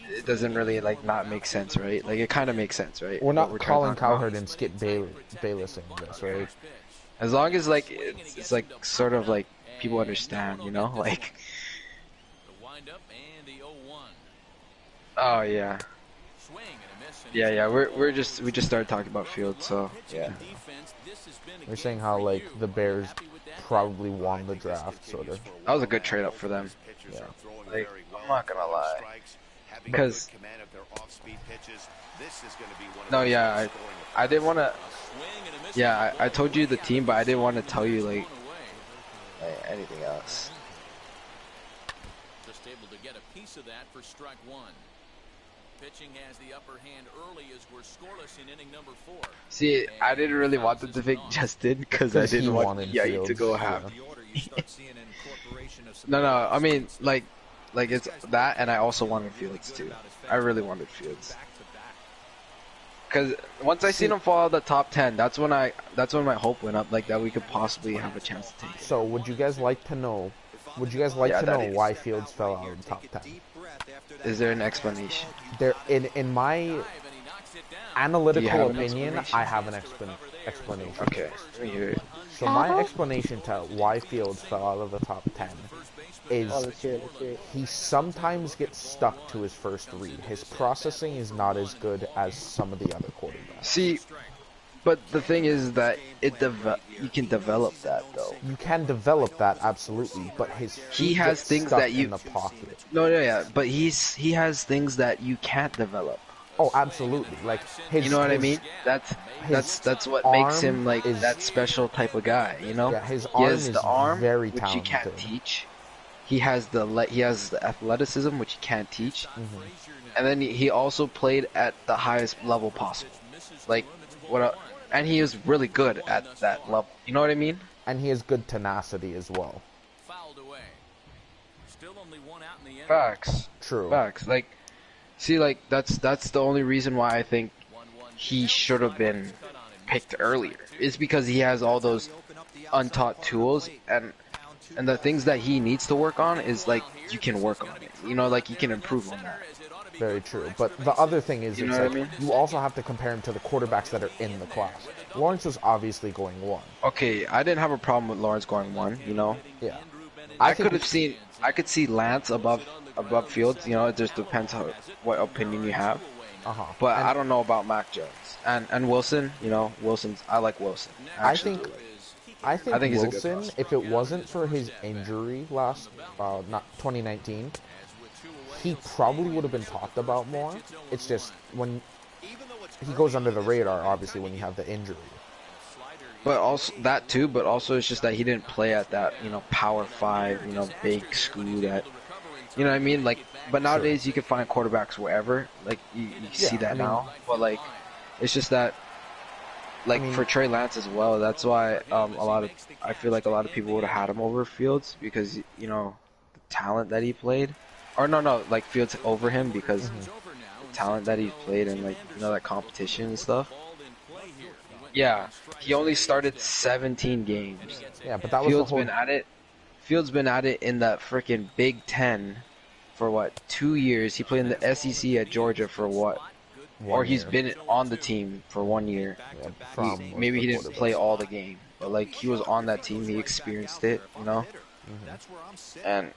It doesn't really like not make sense, right? Like it kind of makes sense, right? We're not calling Cowherd and Skip Baylessing this, right? As long as like it's like sort of like people understand, you know, like. Oh yeah. Yeah. We just started talking about Fields, so yeah. We're saying how like the Bears probably won the draft, sort of. That was a good trade up for them. Yeah. Like, I'm not gonna lie. Because no, yeah, I didn't want to. Yeah, I told you the team, but I didn't want to tell you like anything else. Just able to get a piece of that for strike one. Pitching has the upper hand early as we're scoreless in inning number 4. See, I didn't really want them to pick Justin because I didn't want Yai to go half. No, I mean, like it's that, and I also wanted Fields too. I really wanted Fields. Because once I seen him fall out of the top 10, that's when my hope went up, like that we could possibly have a chance to take him. So would you guys like to know? Would you guys like to know why Fields fell out of the top 10? Is there an explanation? There, in my analytical opinion, I have an explanation. Okay, let me hear it. So my explanation to why Fields fell out of the top 10 is he sometimes gets stuck to his first read. His processing is not as good as some of the other quarterbacks. See, but the thing is that you can develop that though. You can develop that, absolutely, but he has things that you in the pocket. No, but he has things that you can't develop. Oh, absolutely. Like you know what I mean? That's what makes him like that special type of guy. You know? Yeah, his arm is very talented. Which you can't teach. He has the athleticism, which he can't teach, and then he also played at the highest level possible. Like and he is really good at that level. You know what I mean? And he has good tenacity as well. Facts. True. Facts. Like, see, like that's the only reason why I think he should have been picked earlier. Is because he has all those untaught tools and the things that he needs to work on is like you can work on it. You know, like you can improve on that. Very true. But the other thing is, you know what I mean? You also have to compare him to the quarterbacks that are in the class. Lawrence was obviously going 1. Okay, I didn't have a problem with Lawrence going 1. You know. Yeah. I could see Lance above Fields. You know, it just depends what opinion you have. But I don't know about Mac Jones and Wilson. You know, I like Wilson. I think Wilson, if it wasn't for his injury last, not 2019, he probably would have been talked about more. It's just when he goes under the radar, obviously, when you have the injury. But also that too. But also, it's just that he didn't play at that, you know, Power 5, you know, big school that, you know what I mean? Like, but nowadays you can find quarterbacks wherever. Like you see that now. But like, it's just that. Like for Trey Lance as well, that's why I feel like a lot of people would have had him over Fields because you know the talent that he played, or no, like Fields over him because the talent that he played and like you know that competition and stuff. Yeah, he only started 17 games. Yeah, but that was Fields been at it in the freaking Big Ten for what 2 years. He played in the SEC at Georgia for what? He's been on the team for 1 year. Yeah, maybe he didn't play all the game, but like he was on that team. He experienced it, you know. And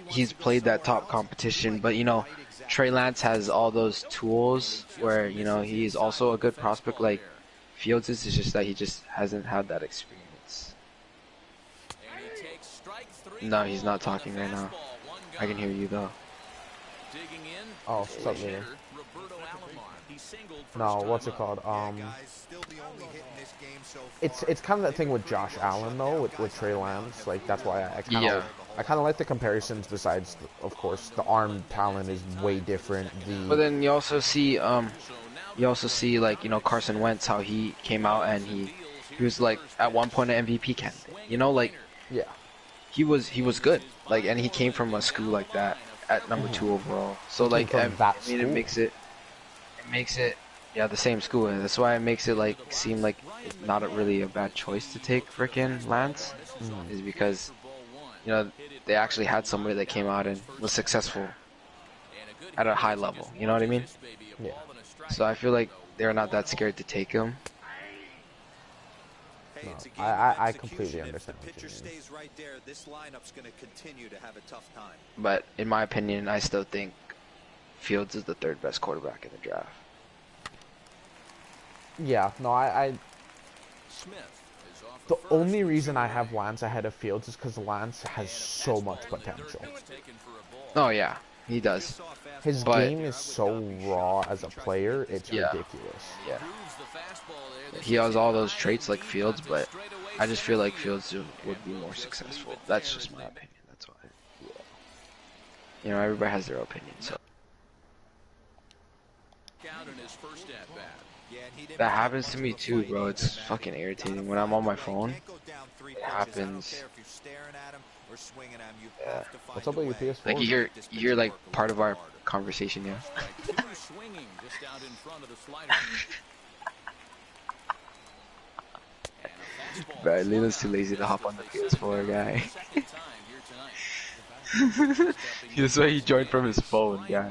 he's played that top competition. But you know, Trey Lance has all those tools where you know he's also a good prospect. Like Fields is, it's just that he just hasn't had that experience. No, he's not talking right now. I can hear you though. Oh, what's up, man? No, what's it called? It's kind of that thing with Josh Allen though, with Trey Lance. Like that's why I kind of like the comparisons. Besides, of course, the arm talent is way different. But then you also see like you know Carson Wentz, how he came out and he was like at one point an MVP candidate. You know, like he was good. Like and he came from a school like that at number 2 overall. So like I mean it makes it the same school. And that's why it makes it like seem like not really a bad choice to take frickin' Lance is because you know they actually had somebody that came out and was successful at a high level. You know what I mean? Yeah. So I feel like they're not that scared to take him. No, I completely understand what you mean. But in my opinion, I still think Fields is the 3rd best quarterback in the draft. Yeah, no, the only reason I have Lance ahead of Fields is because Lance has so much potential. Oh yeah, he does. His game is so raw as a player, it's ridiculous. Yeah. He has all those traits like Fields, but I just feel like Fields would be more successful. That's just my opinion. That's why. You know, everybody has their opinion, so. That happens to me too, bro. It's fucking irritating when I'm on my phone. It happens. Yeah. What's up with your PS4? Like you hear like part of our conversation, yeah. Bro, Lena's too lazy to hop on the PS4, guy. That's why he joined from his phone, guy.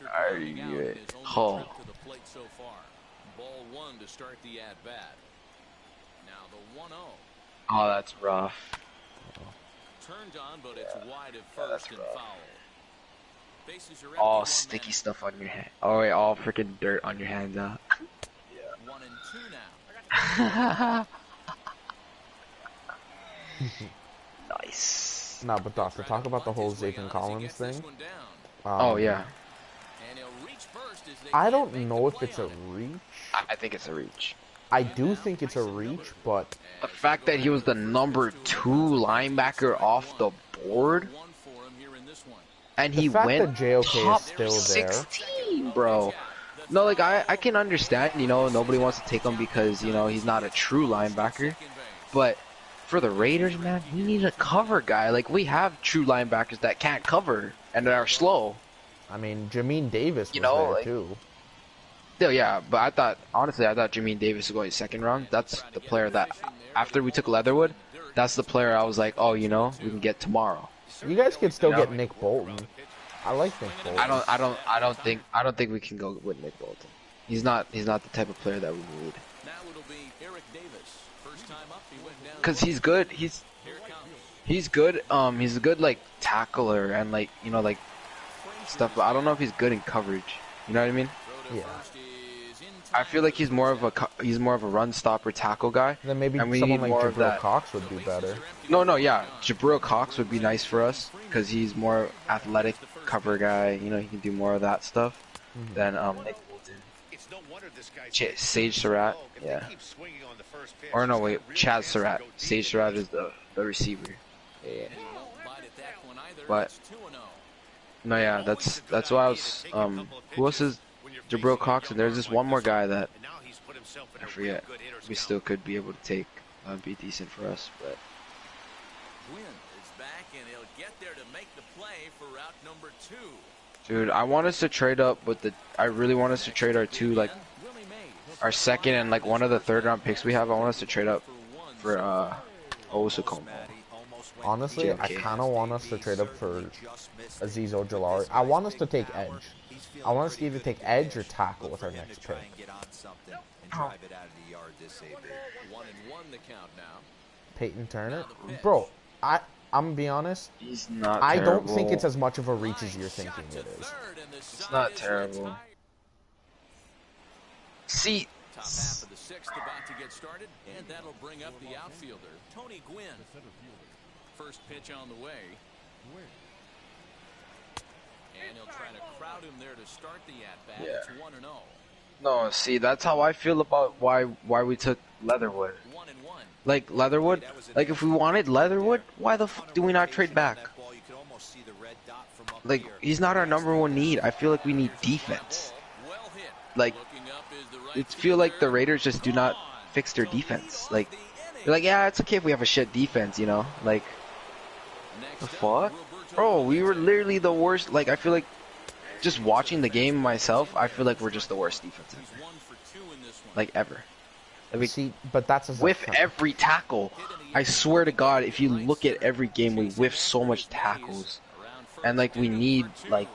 Alright, oh. Oh, that's rough. Yeah, that's rough. All sticky stuff on your hand. Oh wait, all freaking dirt on your hands, huh? Yeah. Nice. Nah, but Doctor, talk about the whole Zayton Collins thing. Oh yeah. I don't know if it's a reach. I think it's a reach. I do think it's a reach, but the fact that he was the number 2 linebacker off the board, and he went top 16, bro. No, like I can understand, you know, nobody wants to take him because, you know, he's not a true linebacker, but for the Raiders, man, we need a cover guy. Like, we have true linebackers that can't cover and that are slow. I mean, Jamin Davis was there like, too. Still, yeah, but I thought Jamin Davis was going 2nd round. That's the player that, after we took Leatherwood, that's the player I was like, oh, you know, we can get tomorrow. You guys could still get Nick Bolton. I like Nick Bolton. I don't think we can go with Nick Bolton. He's not the type of player that we need. Cause he's good. He's good. He's a good like tackler and like, you know, like stuff. But I don't know if he's good in coverage. You know what I mean? Yeah. I feel like he's more of a run stopper tackle guy. Then maybe someone like Jabril Cox would be better. No, yeah, Jabril Cox would be nice for us because he's more athletic cover guy. You know, he can do more of that stuff than Nick Bolton. Sage Surratt, yeah. Or no, wait, Chaz Surratt. Sage Surratt is the receiver. Yeah. But no, yeah, that's why I was who else is Jabril Cox, and there's this one more guy that I forget. We still could be able to take. Be decent for us, but. Gwynn is back, and he'll get there to make the play for route number 2. Dude, I want us to trade up with the. I really want us to trade our 2, like our 2nd and like one of the 3rd round picks we have. I want us to trade up for Osukomo. Honestly, I kind of want us to trade up for Azeez Ojulari. I want us to take edge. I want us to either take edge or tackle with our next pick. Oh. Peyton Turner? Bro, I'm gonna be honest. He's not I terrible. don't think it's as much of a reach as you're thinking it is. It's not terrible. See, top half of the 6th about to get started, and that'll bring up the outfielder, Tony Gwynn. First pitch on the way. And he'll try to crowd him there to start the at-bat. Yeah. It's 1-0. No, see, that's how I feel about why we took Leatherwood. 1-1. Like Leatherwood, like if we wanted Leatherwood, why the fuck do we not trade back? Like, he's not our number 1 need. I feel like we need defense. Like, it feel like the Raiders just do not fix their defense. Like, they're like, yeah, it's okay if we have a shit defense, you know? Like, the fuck? Bro, we were literally the worst. Like, I feel like just watching the game myself, I feel like we're just the worst defense ever. Like, ever. Like, see, but that's whiff every tackle. I swear to God, if you look at every game, we whiff so much tackles. And, like, we need, like,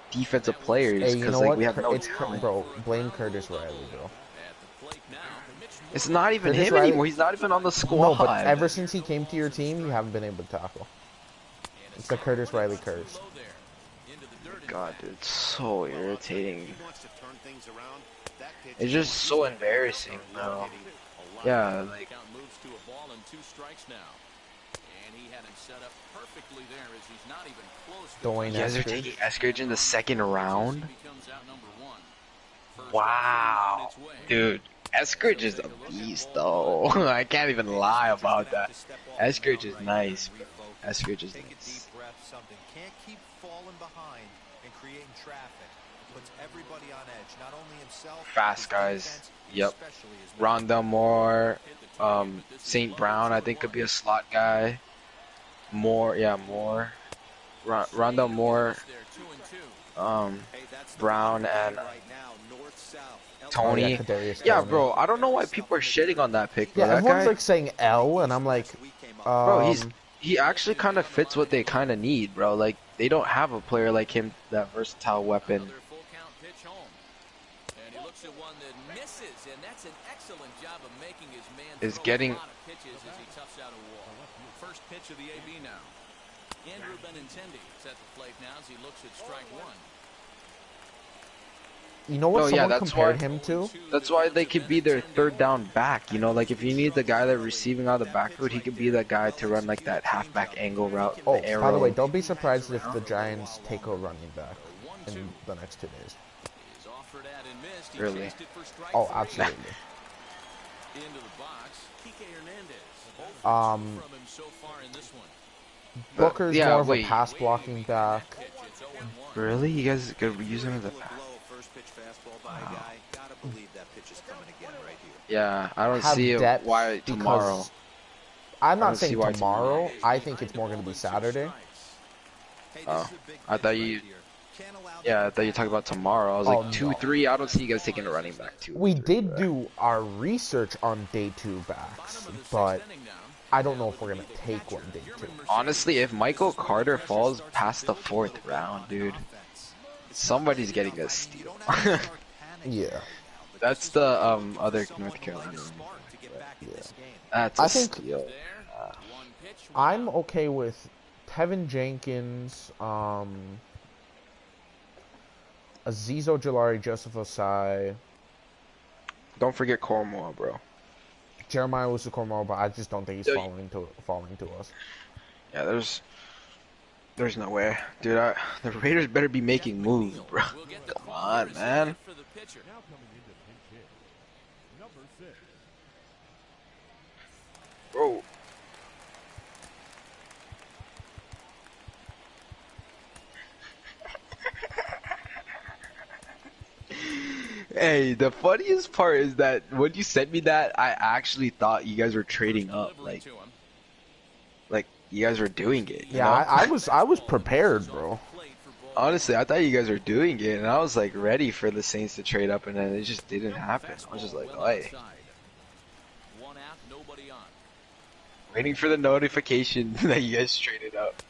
defensive players. Hey, you know like, what? we have no bro, blame Curtis Riley, bro. It's not even him anymore. He's not even on the squad. No, but ever since he came to your team, you haven't been able to tackle. It's the Curtis Riley curse. God, dude, it's so irritating. It's just so embarrassing, bro. Yeah, like. You guys are taking Eskridge in the 2nd round? Wow. Dude, Eskridge is a beast, though. I can't even lie about that. Eskridge is nice, bro. Eskridge is nice. puts everybody on edge, not only himself, Fast guys. Yep. Rondell Moore, St. Brown, I think could be a slot guy. Moore, yeah, Moore. Rondell Moore, Brown, and Tony. Yeah, bro, I don't know why people are shitting on that pick, bro. Yeah, that everyone's guy, like saying L, and I'm like, bro, he actually kind of fits what they kind of need, bro. Like, they don't have a player like him, that versatile weapon. Is getting first pitch of the AB now. Andrew Benintendi is at the plate now as he looks at strike one. You know what someone that's compared why, him to? That's why they could be their third down back. You know, like if you need the guy that's receiving out of the backfield, he could be that guy to run like that halfback angle route. Oh, the by the way, don't be surprised if the Giants take a running back in the next 2 days. Really? Oh, absolutely. Booker's more of a pass blocking back. Really? You guys could use him as a pass? Wow. Yeah, I don't see it. Why tomorrow? I'm not saying tomorrow. I think it's more going to be Saturday. Oh, I thought you. Yeah, I thought you were talking about tomorrow. I was like 2-3. I don't see you guys taking a running back 2. We did do our research on day 2 backs, but I don't know if we're gonna take one day 2. Honestly, if Michael Carter falls past the 4th round, dude, somebody's getting a steal. Yeah. That's the other North Carolina. Yeah. That's a steal. I'm okay with Tevin Jenkins, Azeez Ojulari, Joseph Osai. Don't forget Cornwall, bro. Jeremiah Owusu-Koramoah, but I just don't think he's falling to us. Yeah, there's no way, dude. The Raiders better be making moves, bro. Come on, man. Bro. Hey, the funniest part is that when you sent me that, I actually thought you guys were trading up, like you guys were doing it. You know? I was prepared, bro. Honestly, I thought you guys were doing it, and I was like ready for the Saints to trade up, and then it just didn't happen. I was just like, hey. Waiting for the notification that you guys traded up.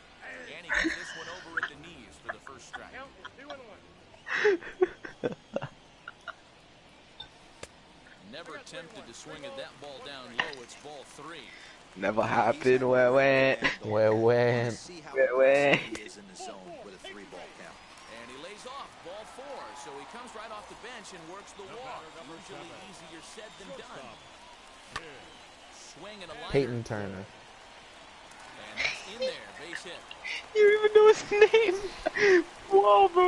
Never attempted to swing at that ball down low. It's ball 3. Never happened. Where went? And he lays off ball 4, so he comes right off the bench and works the walk. Usually easier said than done. Swing and a liner. Peyton Turner. And that's in there, base hit. You don't even know his name. Whoa, bro,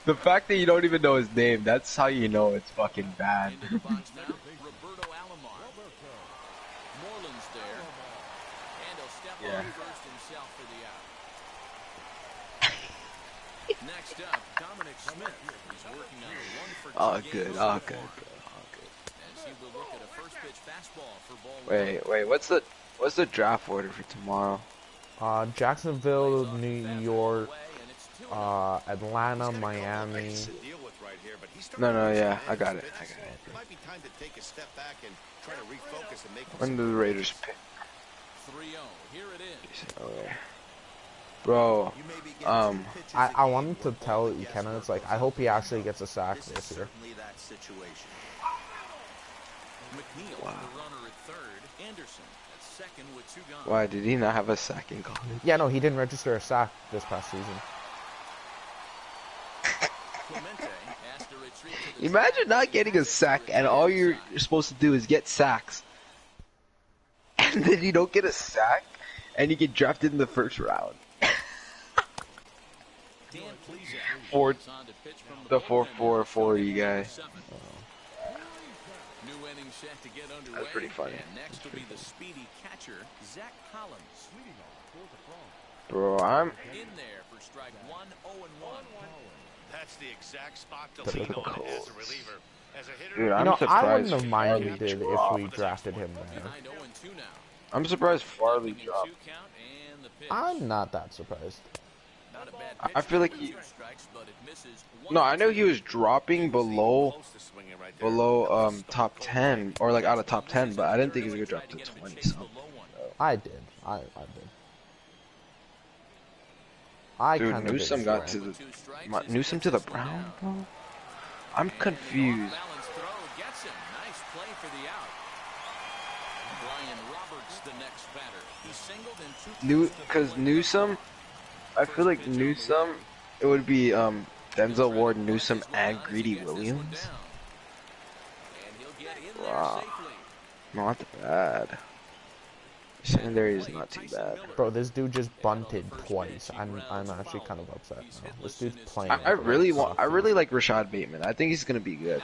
the fact that you don't even know his name, that's how you know it's fucking bad. Into the box now, Roberto Alomar. Moreland's there. And he'll step on first himself for the out. Next up, Dominic Smith. He's working on a 1 for 2 good, games. oh good, bro, oh good. As he will look at a first pitch fastball for ball 1. Wait, what's the draft order for tomorrow? Jacksonville, New York, Atlanta, Miami. No, yeah, I got it. When do the Raiders pick? 3-0. Here it is. Okay. Bro, I wanted to tell Ikenna, it's like, I hope he actually gets a sack this year. McNeil, the runner at third. Anderson at second with 2 gone. why did he not have a sack in college? Yeah, no, he didn't register a sack this past season. Imagine not getting a sack and all you're supposed to do is get sacks. And then you don't get a sack and you get drafted in the 1st round. For the 4-4-40 guy. That's pretty funny. Next will be the speedy catcher, Zach Collins. Bro, I'm in there for strike 1, 0-1. That's the exact spot to The lean on Colts. as a reliever. As a hitter, Dude, You I'm know, I surprised wouldn't have Farley minded if dropped. we drafted him there. I'm surprised Farley dropped. I'm not that surprised. I feel like he... No, I know he was dropping below top 10 or like out of top 10, but I didn't think he was gonna drop to 20 something. I did. I did. I Dude, kind of Newsome got to the Newsome to the Browns, bro. I'm confused. Because Newsome, I feel like Newsome, it would be Denzel Ward, Newsome, and Greedy Williams. Wow, not bad. Secondary is not too bad. Bro, this dude just bunted twice. I'm actually kind of upset now. This dude's playing. I really like Rashad Bateman. I think he's gonna be good.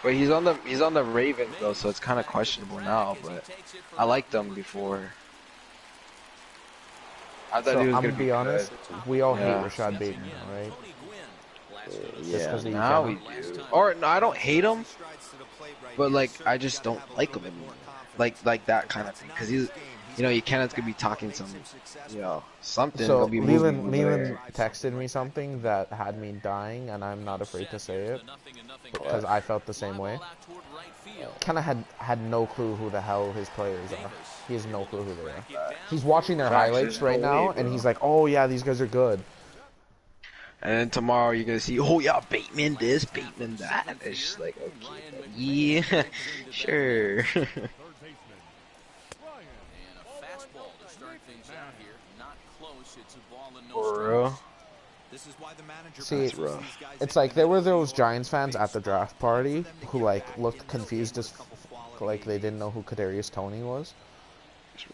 But he's on the Ravens though, so it's kind of questionable now. But I liked him before. I thought he was gonna be honest. good. We all hate Rashad Bateman, right? Yeah, now we do. Or no, I don't hate him, but like I just don't like him anymore. Like that kind of thing, because he's, you know, Kenneth's gonna be talking some, you know, something. So be Leland texted me something that had me dying, and I'm not afraid to say it because I felt the same way. Kind of had no clue who the hell his players are. He has no clue who they are. He's watching their highlights right now, and he's like, "Oh yeah, these guys are good." And then tomorrow you're gonna see, oh yeah, Bateman this, Bateman that. It's just like, okay, yeah, sure. For real? See, it's like there were those Giants fans at the draft party who like looked confused as like they didn't know who Kadarius Toney was,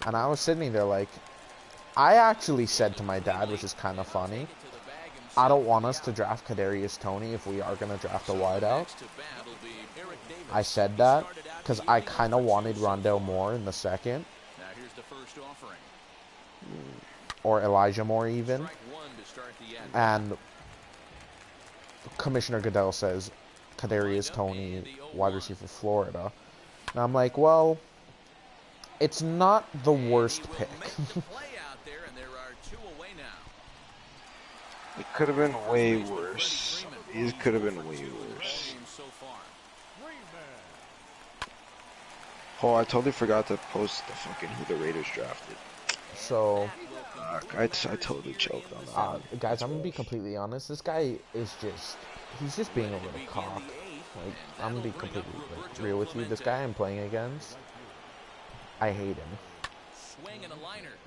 and I was sitting there like, I actually said to my dad, which is kind of funny, I don't want us to draft Kadarius Toney if we are going to draft a wideout. I said that because I kind of wanted Rondell Moore in the second. Or Elijah Moore even. And Commissioner Goodell says Kadarius Toney, wide receiver Florida. And I'm like, well, it's not the worst pick. It could have been way worse. These could have been way worse. Oh, I totally forgot to post the fucking who the Raiders drafted. So, I totally choked on that. Guys, I'm gonna be completely honest. This guy is he's just being a little cock. Like, I'm gonna be completely real with you. This guy I'm playing against, I hate him.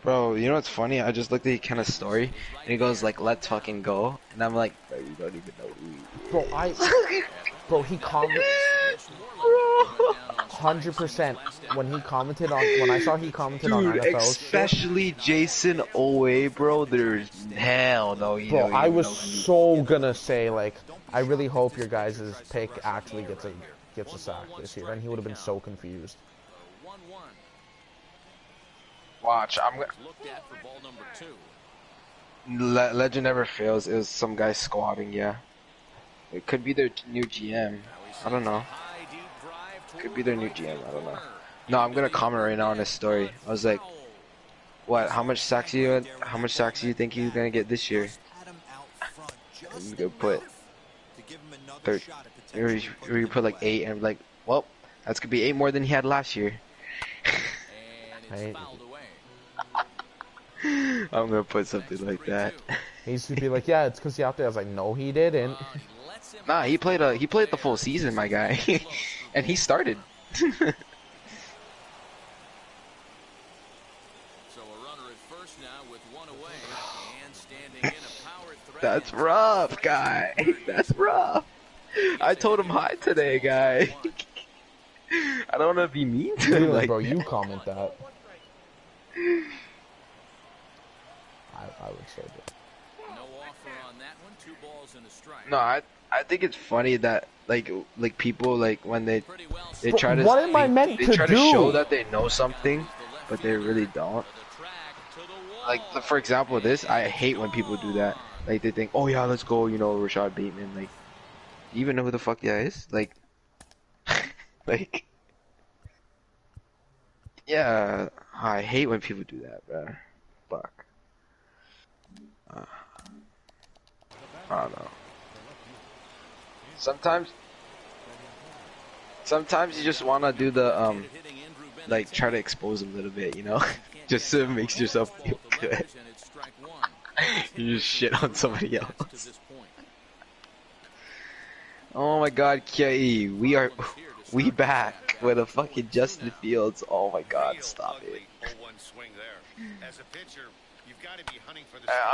Bro, you know what's funny? I just looked at Kenna's story, and he goes like, "Let's fucking go," and I'm like, "Bro, you don't even know who he is." Bro, he commented 100% when I saw he commented on NFL especially shit. Jason Owe, bro. There's hell no. Bro, I was so gonna say like, I really hope your guys' pick actually gets a sack this year, and he would have been so confused. Watch, I'm gonna. Legend never fails. It was some guy squatting. Yeah, it could be their new GM. I don't know. Could be their new GM. I don't know. No, I'm gonna comment right now on this story. I was like, "What? How much sacks do you think he's gonna get this year?" I'm gonna put 30. Or you put like 8, and I'm like, "Well, that's gonna be 8 more than he had last year." I'm gonna put something like that. He used to be like, "Yeah, it's because he out there." I was like, "No, he didn't." Nah, he played the full season, my guy, and he started. That's rough, guy. That's rough. I told him hi today, guy. I don't want to be mean to him. Like, bro, you comment that. I would say that. No offer on that one. 2 balls and a strike. No, I think it's funny that like people like when they try to what am I meant to try do? to show that they know something, but they really don't. like for example, this I hate when people do that. Like they think, oh yeah, let's go, you know, Rashad Bateman. Like, do you even know who the fuck that is? Like, like, yeah, I hate when people do that, bro. Fuck. I don't know. Sometimes you just wanna do the like try to expose them a little bit, you know, just so it makes yourself feel good. You just shit on somebody else. Oh my God, Kei, we back with a fucking Justin Fields. Oh my God, stop it.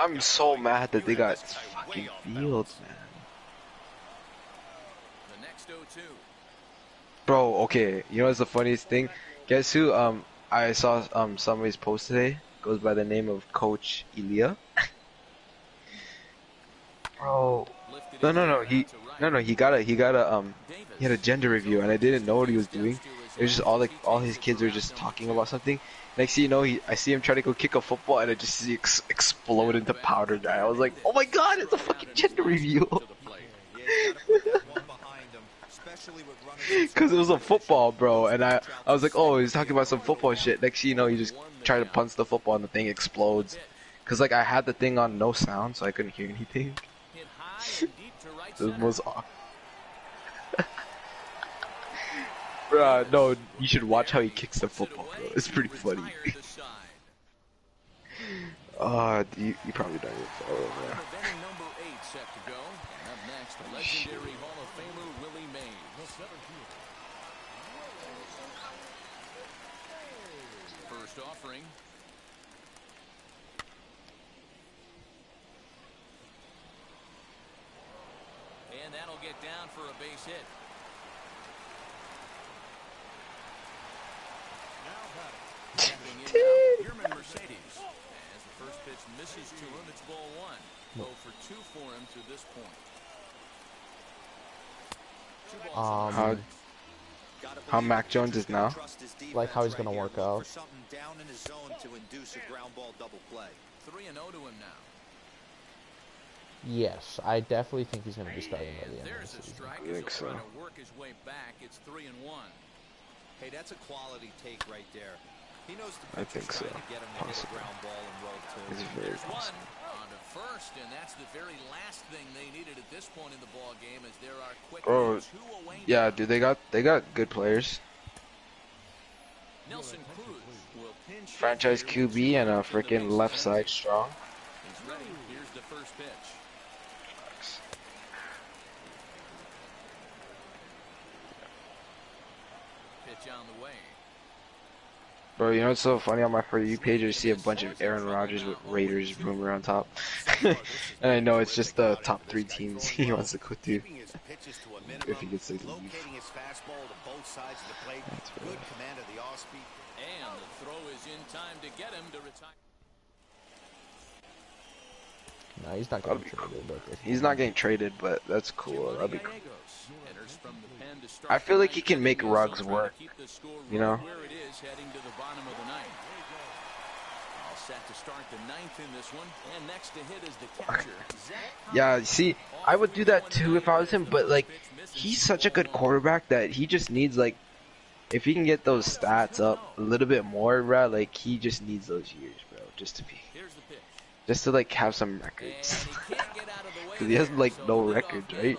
I'm so mad that they got fucking Fields, man. Bro, okay, you know what's the funniest thing? Guess who I saw somebody's post today? Goes by the name of Coach Elia. Bro, no, he had a gender review, and I didn't know what he was doing. It was just all his kids were just talking about something. Next thing you know, I see him try to go kick a football, and I just see it explode into powder dry. I was like, oh my God, it's a fucking gender review. Cause it was a football, bro, and I was like, oh, he's talking about some football shit. Next thing you know, he just tried to punch the football and the thing explodes. Cause like I had the thing on no sound, so I couldn't hear anything. It was most awkward. Bruh, no, you should watch how he kicks the football, bro. It's pretty funny. You probably don't even follow him, man. First offering. And that'll get down for a base hit. Mercedes. As the first pitch misses to him, it's ball one. 0 for 2 for him to this point. How Mac Jones is now? Like how he's gonna work out. 3-0 to him now. Yes, I definitely think he's gonna be starting by the end of the season. I think so. Work his way back. It's 3-1. Hey, that's a quality take right there. He knows I think so. Possible. It's very possible. On to first, and that's the very last thing they needed at this point in the ball game, as there are quick two away. Yeah, dude, they got good players. Nelson Cruz will pinch franchise QB and a freaking left side strong. He's ready. Here's the first pitch. Pitch on the way. Bro, you know what's so funny? On my For You page, I see a bunch of Aaron Rodgers with Raiders rumor on top. And I know it's just the top 3 teams he wants to go to. If he gets to leave. That's good command of the off speed. And the throw is in time to get him to retire. No, he's not getting traded. But he's not getting traded, but that's cool. That'd be cool. I feel like he can make Ruggs work. You know? Yeah, see, I would do that too if I was him, but like, he's such a good quarterback that he just needs like, if he can get those stats up a little bit more, bro, like he just needs those years, bro, just to like have some records. Cause he has like no records, right?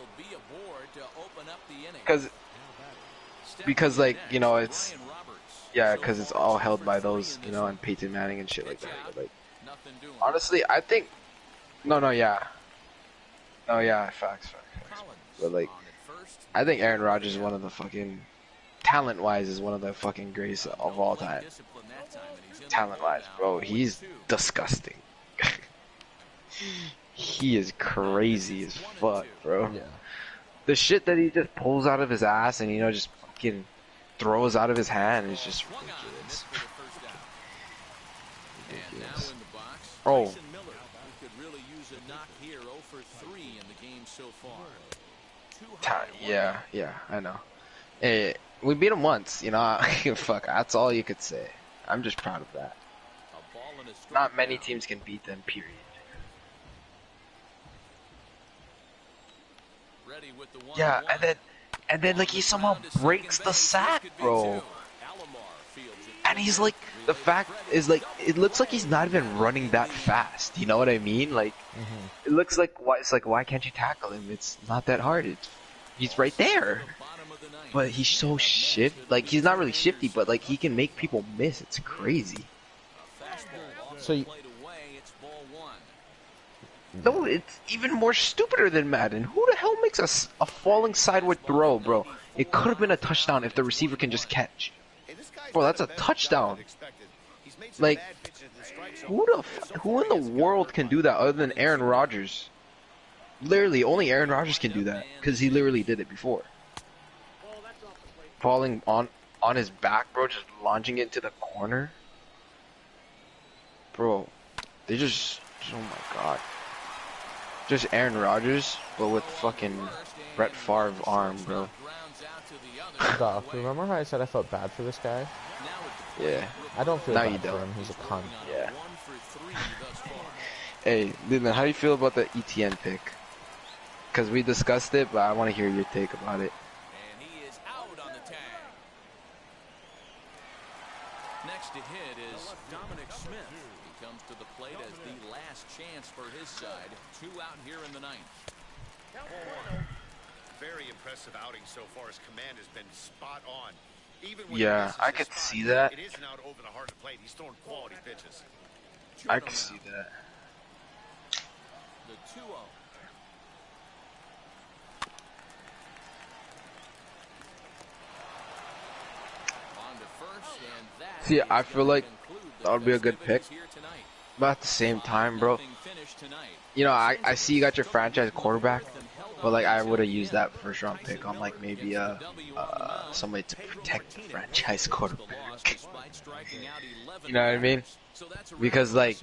Because like, you know, it's, yeah, because it's all held by those, you know, and Peyton Manning and shit like that. But, like, honestly, I think, yeah, facts. But like, I think Aaron Rodgers is one of the fucking, talent-wise, is one of the fucking greatest of all time. Talent-wise, bro, he's disgusting. He is crazy as fuck, bro. Yeah. The shit that he just pulls out of his ass and, you know, just fucking throws out of his hand is just ridiculous. Ridiculous. Oh. Yeah, I know. Hey, we beat him once, you know. Fuck, that's all you could say. I'm just proud of that. Not many teams can beat them, period. Yeah, and then like he somehow breaks the sack, bro. And he's like, the fact is like, it looks like he's not even running that fast. You know what I mean? Like, it looks like why can't you tackle him? It's not that hard. He's right there. But he's so like he's not really shifty, but like he can make people miss. It's crazy. So no, it's even more stupider than Madden. Who the hell makes a falling sideward throw, bro? It could have been a touchdown if the receiver can just catch. Bro, that's a touchdown. Like, who in the world can do that other than Aaron Rodgers? Literally, only Aaron Rodgers can do that because he literally did it before. Falling on his back, bro, just launching it to the corner. Bro, they just, oh my god. Just Aaron Rodgers, but with fucking Brett Favre arm, bro. Doc, remember how I said I felt bad for this guy? Yeah. I don't feel now bad you don't. for him. He's a cunt. Yeah. Hey, Leland, how do you feel about the ETN pick? Because we discussed it, but I want to hear your take about it. And he is out on the tag. Next to hit is Dominic Smith. He comes to the plate as the last chance for his side. 2 out here in the 9th. Very impressive outing so far. His command has been spot on. Even when yeah, I could see that. It isn't out over the heart of the plate. He's throwing quality pitches. I could see that. The 2-0. On to first, and that See, I feel like that would be a good pick. But at the same time, bro, you know, I see you got your franchise quarterback, but like I would have used that first round pick on like maybe somebody to protect the franchise quarterback. You know what I mean? Because like,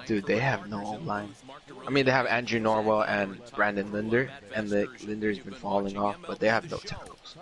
dude, they have no O-line. I mean, they have Andrew Norwell and Brandon Linder, and Linder's been falling off, but they have no tackles.